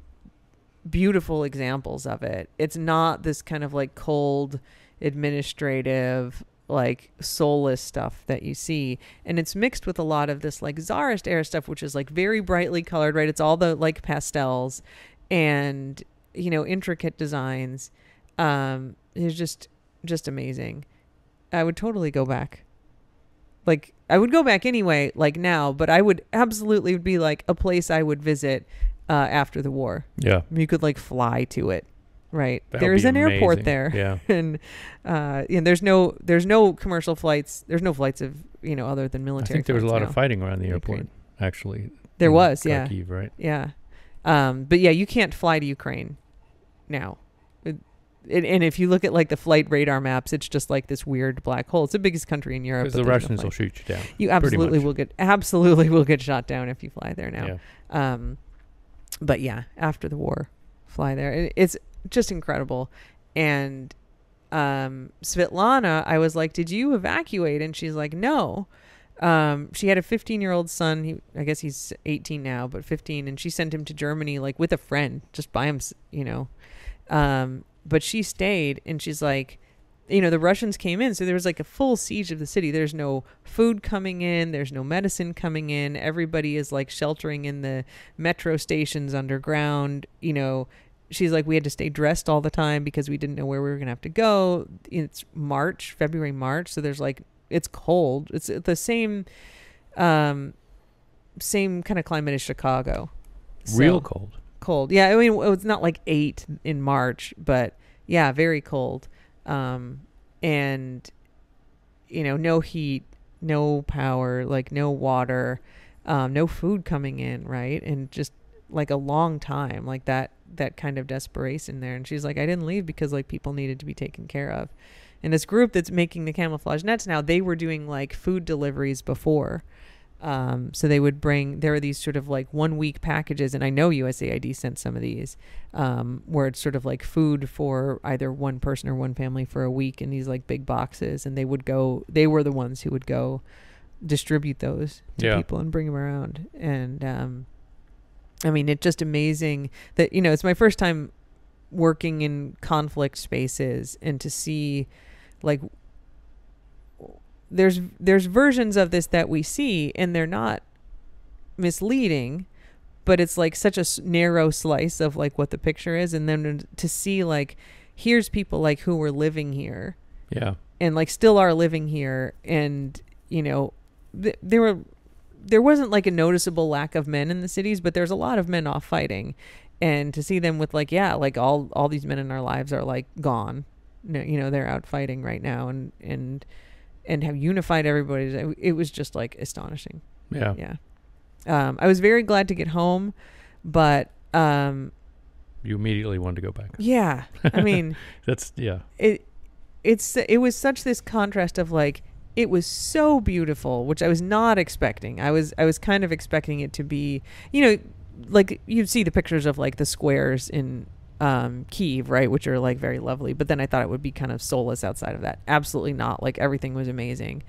beautiful examples of it. It's not this kind of like cold administrative, like soulless stuff that you see. And it's mixed with a lot of this like Tsarist era stuff, which is like very brightly colored, right? It's all the like pastels and, intricate designs. It's just amazing. I would totally go back. Like, I would go back anyway, like now, but I would absolutely be like a place I would visit after the war. Yeah. You could like fly to it, right? That There's an amazing. airport there. Yeah. And there's no commercial flights. There's no flights of, other than military. I think there was a lot now. of fighting around the airport, actually. There was, Kharkiv, yeah. Right? Yeah. But yeah, you can't fly to Ukraine now. And if you look at like the flight radar maps, it's just like this weird black hole. It's the biggest country in Europe. Because the Russians will shoot you down. You absolutely will get shot down if you fly there now. Yeah. But yeah, after the war, fly there. It's just incredible. And Svetlana, I was like, did you evacuate? And she's like, no. She had a 15-year-old son. I guess he's 18 now, but 15. And she sent him to Germany like with a friend, just by him, but she stayed, and she's like, the Russians came in. So there was like a full siege of the city. There's no food coming in. There's no medicine coming in. Everybody is like sheltering in the metro stations underground. She's like, we had to stay dressed all the time because we didn't know where we were going to have to go. It's February, March. So there's like, it's cold. It's the same kind of climate as Chicago. Real cold. Cold. Yeah. I mean, it's not like 8 in March, but yeah, very cold. And no heat, no power, like no water, no food coming in. Right. And just like a long time, like that kind of desperation there. And she's like, I didn't leave because like people needed to be taken care of. And this group that's making the camouflage nets now, they were doing like food deliveries before. So they would there were these sort of like 1 week packages, and I know USAID sent some of these, where it's sort of like food for either one person or one family for a week in these like big boxes, and they were the ones who would go distribute those to people and bring them around. And, I mean, it's just amazing that, it's my first time working in conflict spaces, and to see like, there's versions of this that we see, and they're not misleading, but it's like such a narrow slice of like what the picture is. And then to see like, here's people like who were living here, and like still are living here. And, there wasn't like a noticeable lack of men in the cities, but there's a lot of men off fighting. And to see them with like, like all these men in our lives are like gone, they're out fighting right now, and have unified everybody. It was just like astonishing. Yeah. I was very glad to get home, but You immediately wanted to go back. Yeah. I mean, That's it was such this contrast of like, it was so beautiful, which I was not expecting. I was kind of expecting it to be, like you see the pictures of like the squares in Kyiv, right, which are like very lovely, but then I thought it would be kind of soulless outside of that. Absolutely not. Like everything was amazing,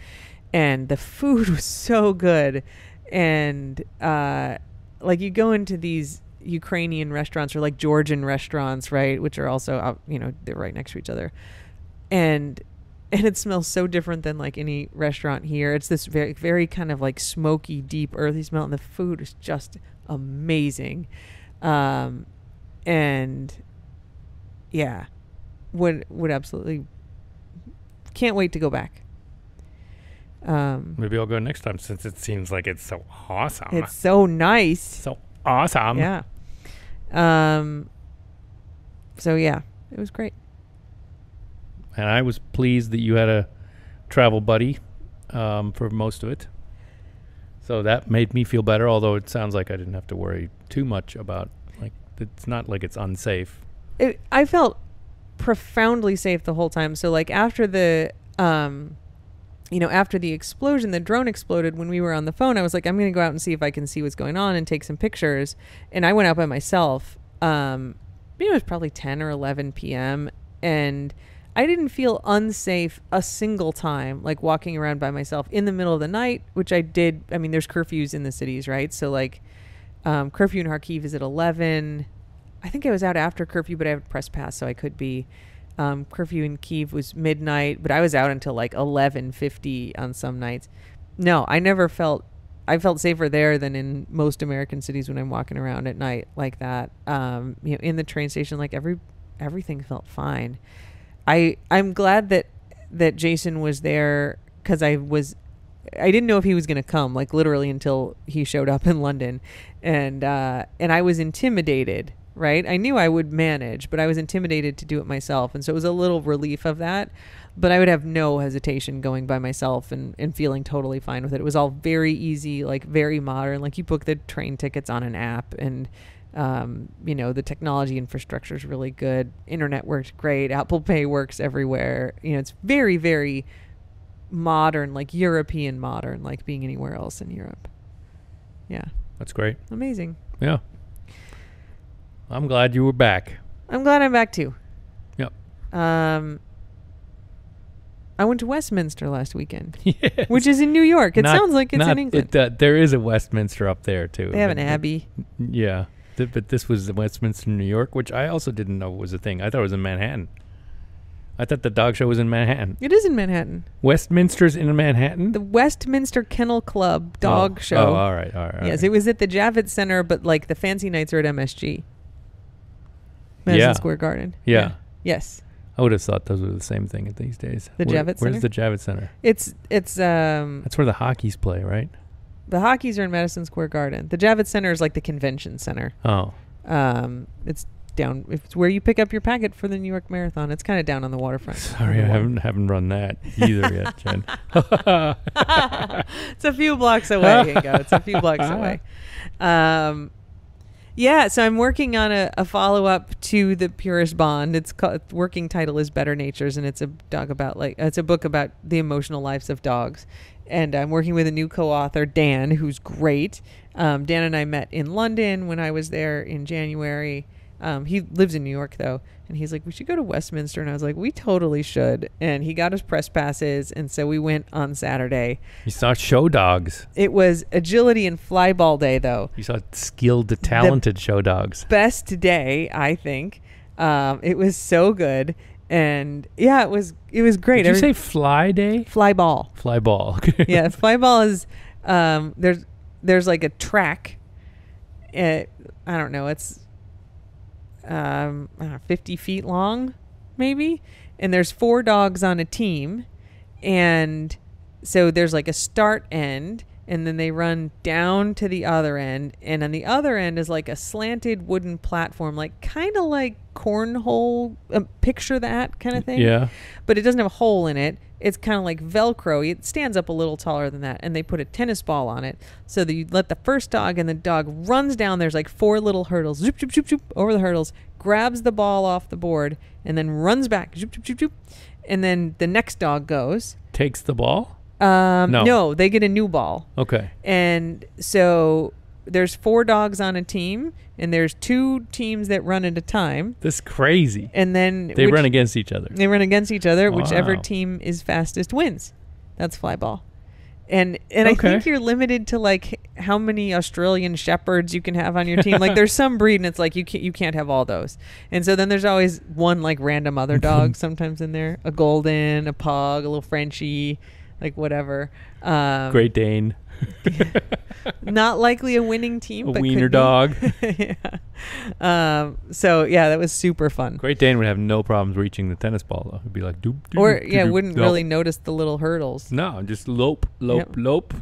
and the food was so good, and like you go into these Ukrainian restaurants or like Georgian restaurants, right, which are also out, they're right next to each other, and it smells so different than like any restaurant here. It's this very, very kind of like smoky, deep, earthy smell, and the food is just amazing. And yeah, would absolutely, can't wait to go back. Maybe I'll go next time since it seems like it's so awesome. It's so nice. So awesome. Yeah. So yeah, it was great. And I was pleased that you had a travel buddy for most of it. So that made me feel better, although it sounds like I didn't have to worry too much about, like, it's not like it's unsafe. I felt profoundly safe the whole time. So like after the after the explosion, the drone exploded, when we were on the phone, I was like, I'm going to go out and see if I can see what's going on and take some pictures. And I went out by myself. It was probably 10 or 11 p.m. and I didn't feel unsafe a single time, like walking around by myself in the middle of the night, which I did. I mean, there's curfews in the cities, right? So like curfew in Kharkiv is at 11. I think I was out after curfew, but I have a press pass, so I could be. Curfew in Kyiv was midnight, but I was out until like 11:50 on some nights. No, I felt safer there than in most American cities when I'm walking around at night like that. In the train station, like everything felt fine. I'm glad that Jason was there, because I didn't know if he was going to come, like literally until he showed up in London, and I was intimidated, right? I knew I would manage, but I was intimidated to do it myself, and so it was a little relief of that. But I would have no hesitation going by myself and feeling totally fine with it. It was all very easy, like very modern. Like you book the train tickets on an app, and the technology infrastructure is really good. Internet works great. Apple Pay works everywhere. It's very, very modern, like European modern, like being anywhere else in Europe. Yeah. That's great. Amazing. Yeah. I'm glad you were back. I'm glad I'm back too. Yep. I went to Westminster last weekend, yes. which is in New York. It sounds like it's in England. There is a Westminster up there too. They have an abbey. Yeah. But this was Westminster, New York, which I also didn't know was a thing. I thought it was in Manhattan. I thought the dog show was in Manhattan. It is in Manhattan. Westminster's in Manhattan? The Westminster Kennel Club dog show. Oh, all right. Yes, it was at the Javits Center, but like the fancy nights are at MSG. Madison Square Garden. Yeah. Yes. I would have thought those were the same thing these days. Javits Center? Where's the Javits Center? It's that's where the Hockeys play, right? The Hockeys are in Madison Square Garden. The Javits Center is like the convention center. Oh. It's down. It's where you pick up your packet for the New York Marathon. It's kind of down on the waterfront. Sorry, I haven't run that either yet, Jen. It's a few blocks away, Ingo. It's a few blocks away. Yeah, so I'm working on a follow-up to The Purest Bond. It's called, working title is Better Natures, and it's a book about the emotional lives of dogs. And I'm working with a new co-author, Dan, who's great. Dan and I met in London when I was there in January. He lives in New York, though. And he's like, we should go to Westminster. And I was like, we totally should. And he got us press passes. And so we went on Saturday. You saw show dogs. It was agility and flyball day, though. You saw skilled, talented show dogs. Best day, I think. It was so good. And yeah, it was great. Did you say fly day? Flyball. Flyball. Yeah, flyball is there's like a track. I don't know. It's 50 feet long, maybe. And there's 4 dogs on a team, and so there's like a start end, and then they run down to the other end, and on the other end is like a slanted wooden platform, like kind of like cornhole, picture that kind of thing. Yeah. But it doesn't have a hole in it. It's kind of like Velcro. It stands up a little taller than that, and they put a tennis ball on it so that you let the first dog, and the dog runs down. There's like 4 little hurdles, zoop, zoop, zoop, zoop, over the hurdles, grabs the ball off the board, and then runs back. Zoop, zoop, zoop, zoop. And then the next dog goes. Takes the ball? No, they get a new ball. Okay. And so there's 4 dogs on a team, and there's 2 teams that run at a time. This is crazy. And then They run against each other. They run against each other. Whichever Wow. team is fastest wins. That's fly ball. And I Okay. think you're limited to like how many Australian shepherds you can have on your team. Like there's some breed, and it's like you can't have all those. And so then there's always one like random other dog sometimes in there, a golden, a pug, a little Frenchie, like whatever. Great Dane. Not likely a winning team. A but wiener could be. dog. Yeah. So yeah, that was super fun. Great Dane would have no problems reaching the tennis ball though. It'd be like doop, doop, Or doop, yeah, doop, wouldn't doop. really notice the little hurdles. No, just lope, Yep. lope.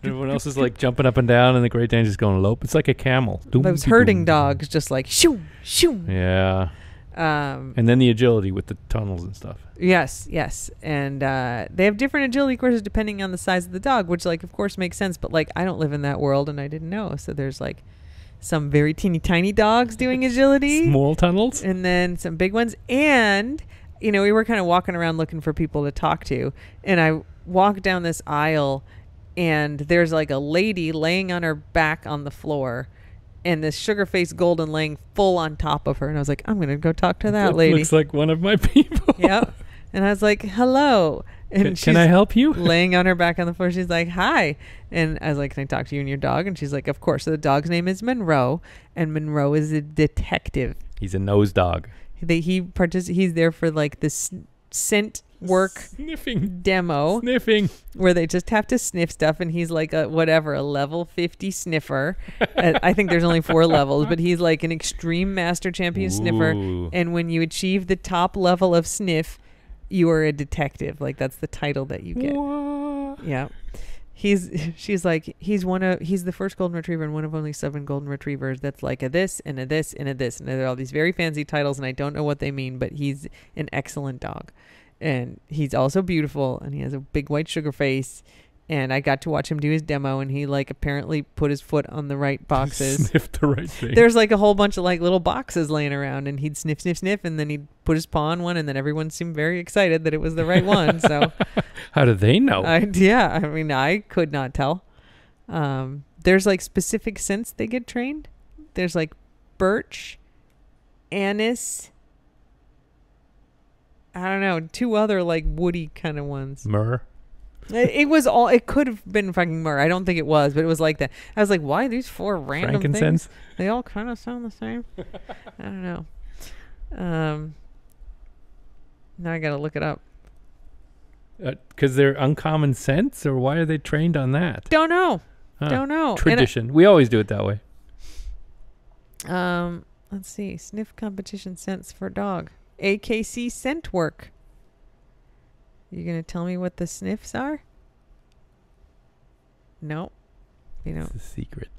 Everyone else is like jumping up and down, and the Great Dane's just going lope. It's like a camel. Doom, Those doom, herding doom. dogs just like shoo, shoo. Yeah. And then the agility with the tunnels and stuff. Yes, and they have different agility courses depending on the size of the dog, which like of course makes sense. But like I don't live in that world, and I didn't know. So there's like some very teeny tiny dogs doing agility, Small tunnels. and then some big ones. And you know, we were kind of walking around looking for people to talk to, and I walked down this aisle, and there's like a lady laying on her back on the floor, and this sugar-faced golden laying full on top of her. And I was like, I'm going to go talk to that lady. Looks like one of my people. Yep. And I was like, hello. And Can she's I help you? laying on her back on the floor. She's like, hi. And I was like, can I talk to you and your dog? And she's like, of course. So the dog's name is Monroe, and Monroe is a detective. He's a nose dog. He's there for like this scent work Sniffing. demo Sniffing. where they just have to sniff stuff, and he's like a level 50 sniffer. I think there's only 4 levels, but he's like an extreme master champion sniffer. Ooh. And when you achieve the top level of sniff, you are a detective. Like that's the title that you get. What? Yeah. She's like, he's the first golden retriever and one of only 7 golden retrievers that's like a this and a this and a this, and there are all these very fancy titles, and I don't know what they mean, but he's an excellent dog, and he's also beautiful, and he has a big white sugar face, and I got to watch him do his demo, and he like apparently put his foot on the right boxes. Sniffed the right thing. There's like a whole bunch of like little boxes laying around, and he'd sniff, sniff, sniff, and then he'd put his paw on one, and then everyone seemed very excited that it was the right one. So How do they know? I mean, I could not tell. There's like specific scents they get trained. There's like birch, anise, I don't know, 2 other like woody kind of ones. Myrrh. It could have been fucking myrrh. I don't think it was, but it was like that. I was like, why these 4 random things? Frankincense. They all kind of sound the same. I don't know. Now I gotta look it up. Because they're uncommon scents, or why are they trained on that? Don't know. Huh. Don't know. Tradition. We always do it that way. Let's see. Sniff competition scents for dog. AKC scent work. You gonna tell me what the sniffs are? No. You know. It's a secret.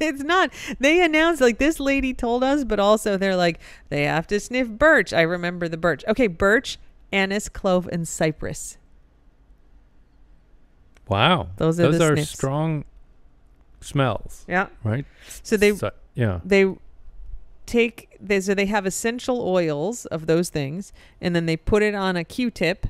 It's not. They announced, like, this lady told us, but also they're like, they have to sniff birch. I remember the birch. Okay, birch, anise, clove, and cypress. Wow. Those are the sniffs. strong smells, Yeah. right? So they yeah. So they have essential oils of those things, and then they put it on a Q-tip,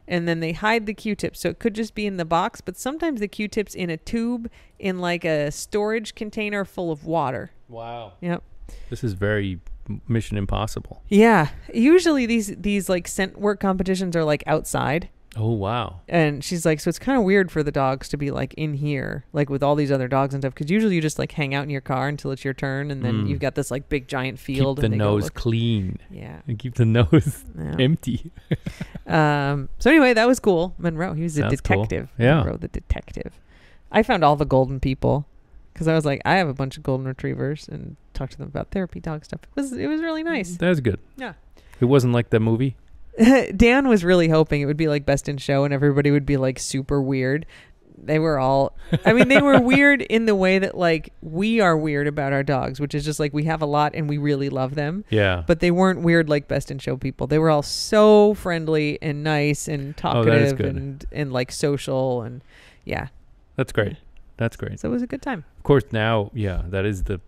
and then they hide the Q-tip. So it could just be in the box, but sometimes the Q-tip's in a tube in like a storage container full of water. Wow. Yep. This is very Mission Impossible. Yeah. Usually these like scent work competitions are like outside. Oh, wow. And she's like, so it's kind of weird for the dogs to be like in here, like with all these other dogs and stuff, because usually you just like hang out in your car until it's your turn, and then you've got this like big giant field. Keep the and they go nose look. clean. Yeah. And keep the nose Yeah. empty. So anyway, that was cool. Monroe, he was a Sounds cool. detective. Yeah. Monroe the detective. I found all the golden people because I was like, I have a bunch of golden retrievers, and talked to them about therapy dog stuff. It was really nice. That was good. Yeah. It wasn't like the movie. Dan was really hoping it would be like Best in Show, and everybody would be like super weird. They were all, I mean, they were weird in the way that like we are weird about our dogs, which is just like we have a lot and we really love them. Yeah. But they weren't weird like Best in Show people. They were all so friendly and nice and talkative good. and like social, and yeah. That's great. That's great. So it was a good time. Of course, now, yeah, that is the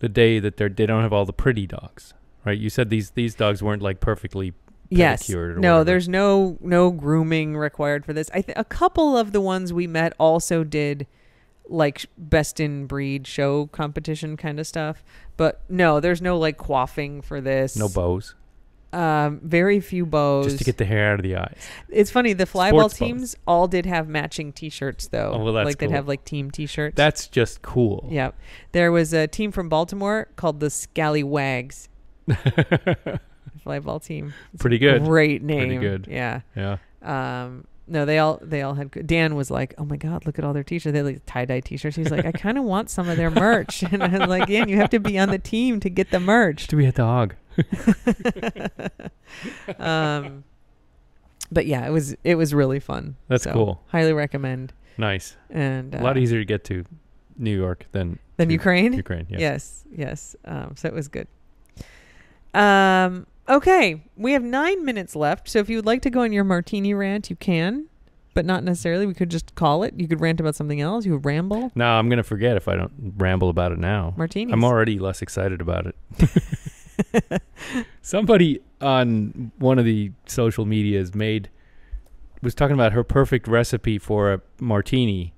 the day that they don't have all the pretty dogs, right? You said these dogs weren't like perfectly Yes. pedicured or No, whatever. there's no grooming required for this. A couple of the ones we met also did like best in breed show competition kind of stuff. But no, there's no like coiffing for this. No bows. Very few bows. Just to get the hair out of the eyes. It's funny, the flyball Sports bows. teams all did have matching t-shirts though. Oh, well, that's like they'd cool. have like team t-shirts. That's just cool. Yeah. There was a team from Baltimore called the Scallywags flyball team. It's Pretty a good. Great name. Pretty good. Yeah. Yeah. No, they all had. Dan was like, "Oh my God, look at all their t-shirts. They had like tie-dye t-shirts." He's like, "I kind of want some of their merch." And I was like, "Dan, you have to be on the team to get the merch." To be a dog. But yeah, it was really fun. That's cool. Highly recommend. Nice. And A lot easier to get to New York than to Ukraine. Ukraine, yes. Yes. So it was good. Okay, we have 9 minutes left. So if you would like to go on your martini rant, you can, but not necessarily. We could just call it. You could rant about something else. You would ramble. No, I'm going to forget if I don't ramble about it now. Martinis. I'm already less excited about it. Somebody on one of the social medias was talking about her perfect recipe for a martini,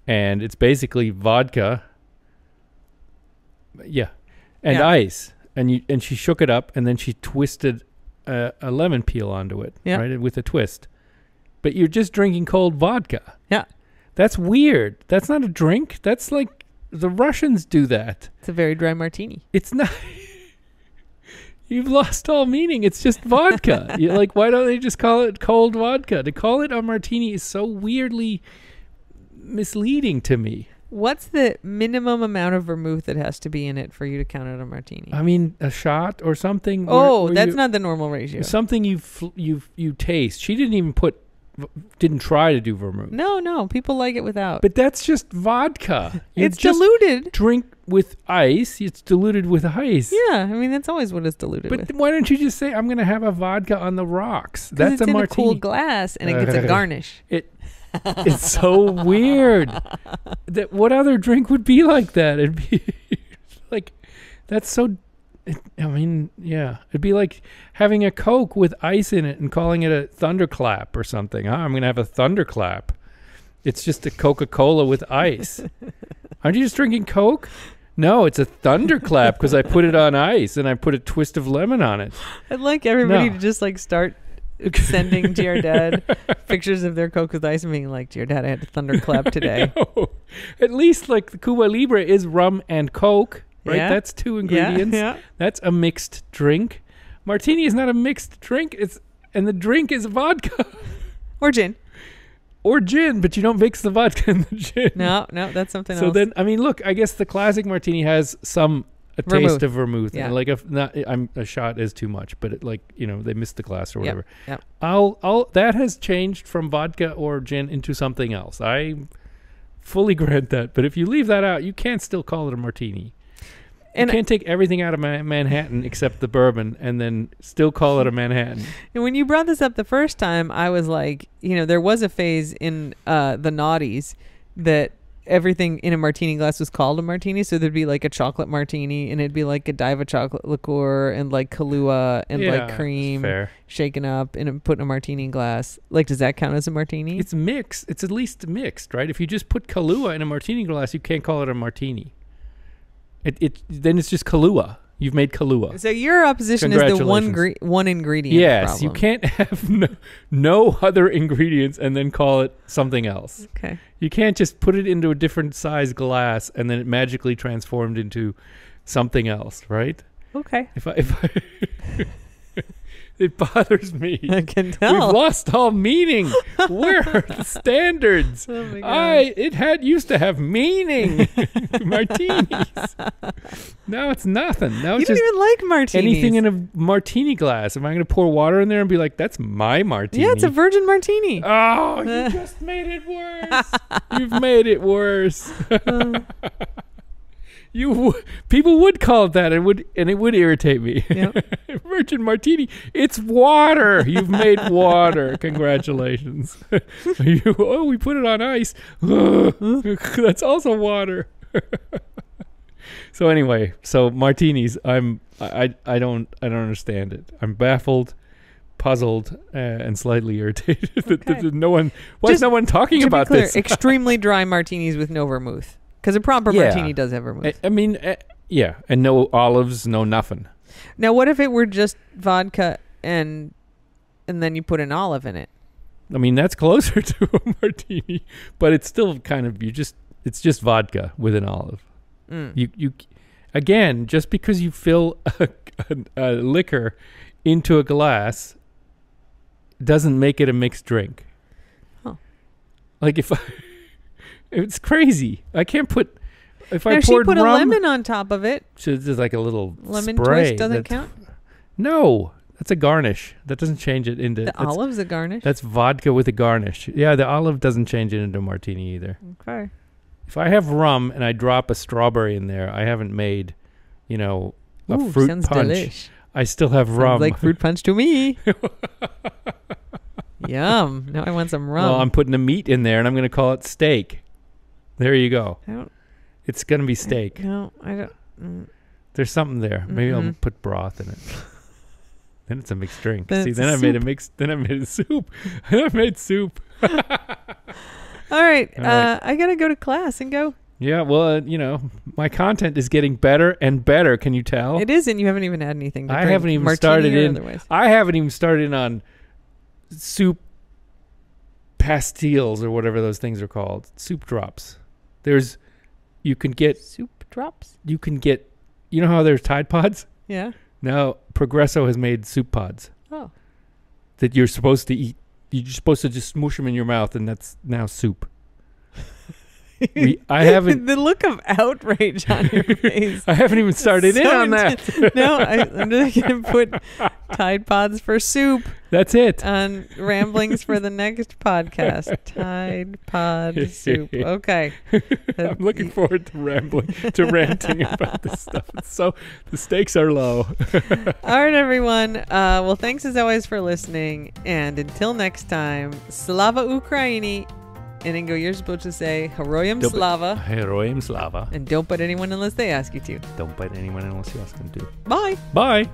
and it's basically vodka, and ice, and she shook it up, and then she twisted a lemon peel onto it, right, with a twist. But you're just drinking cold vodka. Yeah, that's weird. That's not a drink. That's like the Russians do that. It's a very dry martini. It's not. You've lost all meaning. It's just vodka. You're like, why don't they just call it cold vodka? To call it a martini is so weirdly misleading to me. What's the minimum amount of vermouth that has to be in it for you to count it a martini? I mean, a shot or something. Oh, that's not the normal ratio. Something you taste. She didn't try to do vermouth. No, people like it without. But that's just vodka. It's diluted. Drink with ice. It's diluted with ice. Yeah, I mean that's always what it's diluted with. But why don't you just say I'm going to have a vodka on the rocks? That's it's a in martini. a cool glass and it gets a garnish. It's so weird. What other drink would be like that? It'd be like that's so. I mean, yeah, it'd be like having a Coke with ice in it and calling it a thunderclap or something. I'm going to have a thunderclap. It's just a Coca-Cola with ice. Aren't you just drinking Coke? No, it's a thunderclap because I put it on ice and I put a twist of lemon on it. I'd like everybody to just like start sending Dear Dad pictures of their Coke with ice and being like, "Dear Dad, I had a thunderclap today." At least like the Cuba Libre is rum and Coke. Right, that's two ingredients. Yeah. That's a mixed drink. Martini is not a mixed drink. And the drink is vodka or gin, but you don't mix the vodka and the gin. No, that's something else. So then, I mean, look, I guess the classic martini has a taste of vermouth. Yeah. And like a shot is too much, but they missed the glass or whatever. Yep. That has changed from vodka or gin into something else. I fully grant that. But if you leave that out, you can't still call it a martini. And you can't take everything out of Manhattan except the bourbon and then still call it a Manhattan. And when you brought this up the first time, I was like, there was a phase in the noughties that everything in a martini glass was called a martini. So there'd be like a chocolate martini and it'd be like Godiva chocolate liqueur and like Kahlua and like cream shaken up and put in a martini glass. Like, does that count as a martini? It's mixed. It's at least mixed, right? If you just put Kahlua in a martini glass, you can't call it a martini. Then it's just Kahlua. You've made Kahlua. So your opposition is the one ingredient. Yes, problem. You can't have no other ingredients and then call it something else. Okay. You can't just put it into a different size glass and then it magically transformed into something else, right? Okay. If I it bothers me. I can tell. We've lost all meaning. Where are the standards? Oh my God. It used to have meaning. Martinis. Now it's nothing. Now you it's don't just even like martinis. anything in a martini glass. Am I going to pour water in there and be like, that's my martini? Yeah, it's a virgin martini. Oh, you just made it worse. You've made it worse. People would call it that, and it would irritate me. Yep. Virgin martini, it's water. You've made water. Congratulations. We put it on ice. That's also water. So anyway, so martinis. I don't understand it. I'm baffled, puzzled, and slightly irritated. Okay. No one. Why is no one talking To about be clear, this? extremely dry martinis with no vermouth. Because a proper Yeah. martini does have vermouth. I mean, yeah, and no olives, no nothing. Now, what if it were just vodka and then you put an olive in it? I mean, that's closer to a martini, but it's still kind of it's just vodka with an olive. You again, just because you fill a liquor into a glass doesn't make it a mixed drink. Huh. Like it's crazy. I can't put if Now, I she poured put rum, a lemon on top of it. so it's just like a little Lemon spray. twist doesn't count. No, that's a garnish. That doesn't change it into The olive's a garnish. That's vodka with a garnish. Yeah, the olive doesn't change it into a martini either. Okay. If I have rum and I drop a strawberry in there, I haven't made, a Ooh, fruit sounds punch. delish. I still have Sounds rum. like fruit punch to me. Yum. Now I want some rum. Well, I'm putting a meat in there and I'm going to call it steak. There you go. I don't. It's going to be steak. No, I don't. There's something there. Maybe I'll Mm-mm. put broth in it. Then it's a mixed drink. Then See, it's then a I made a soup. mixed. Then I made a soup. I made soup. All right. All right. I gotta go to class and go. Yeah, well, my content is getting better and better. Can you tell? It is, and you haven't even had anything. To I drink, haven't even martini started or in. otherwise. I haven't even started on soup pastilles or whatever those things are called. Soup drops. You can get. Soup drops. You know how there's Tide Pods? Yeah. Now Progresso has made soup pods Oh. that you're supposed to eat. You're supposed to just smoosh them in your mouth, and that's now soup. I haven't. The look of outrage on your face. I haven't even started in So on that. No, I'm just gonna put Tide Pods for soup That's it. on ramblings for the next podcast. Tide Pod soup. Okay. I'm looking forward to ranting about this stuff. The stakes are low. All right, everyone. Well, thanks as always for listening. And until next time, Slava Ukraini. And Ingo, you're supposed to say Heroyam Slava. Heroyam Slava. And don't bite anyone unless they ask you to. Don't bite anyone unless you ask them to. Bye. Bye.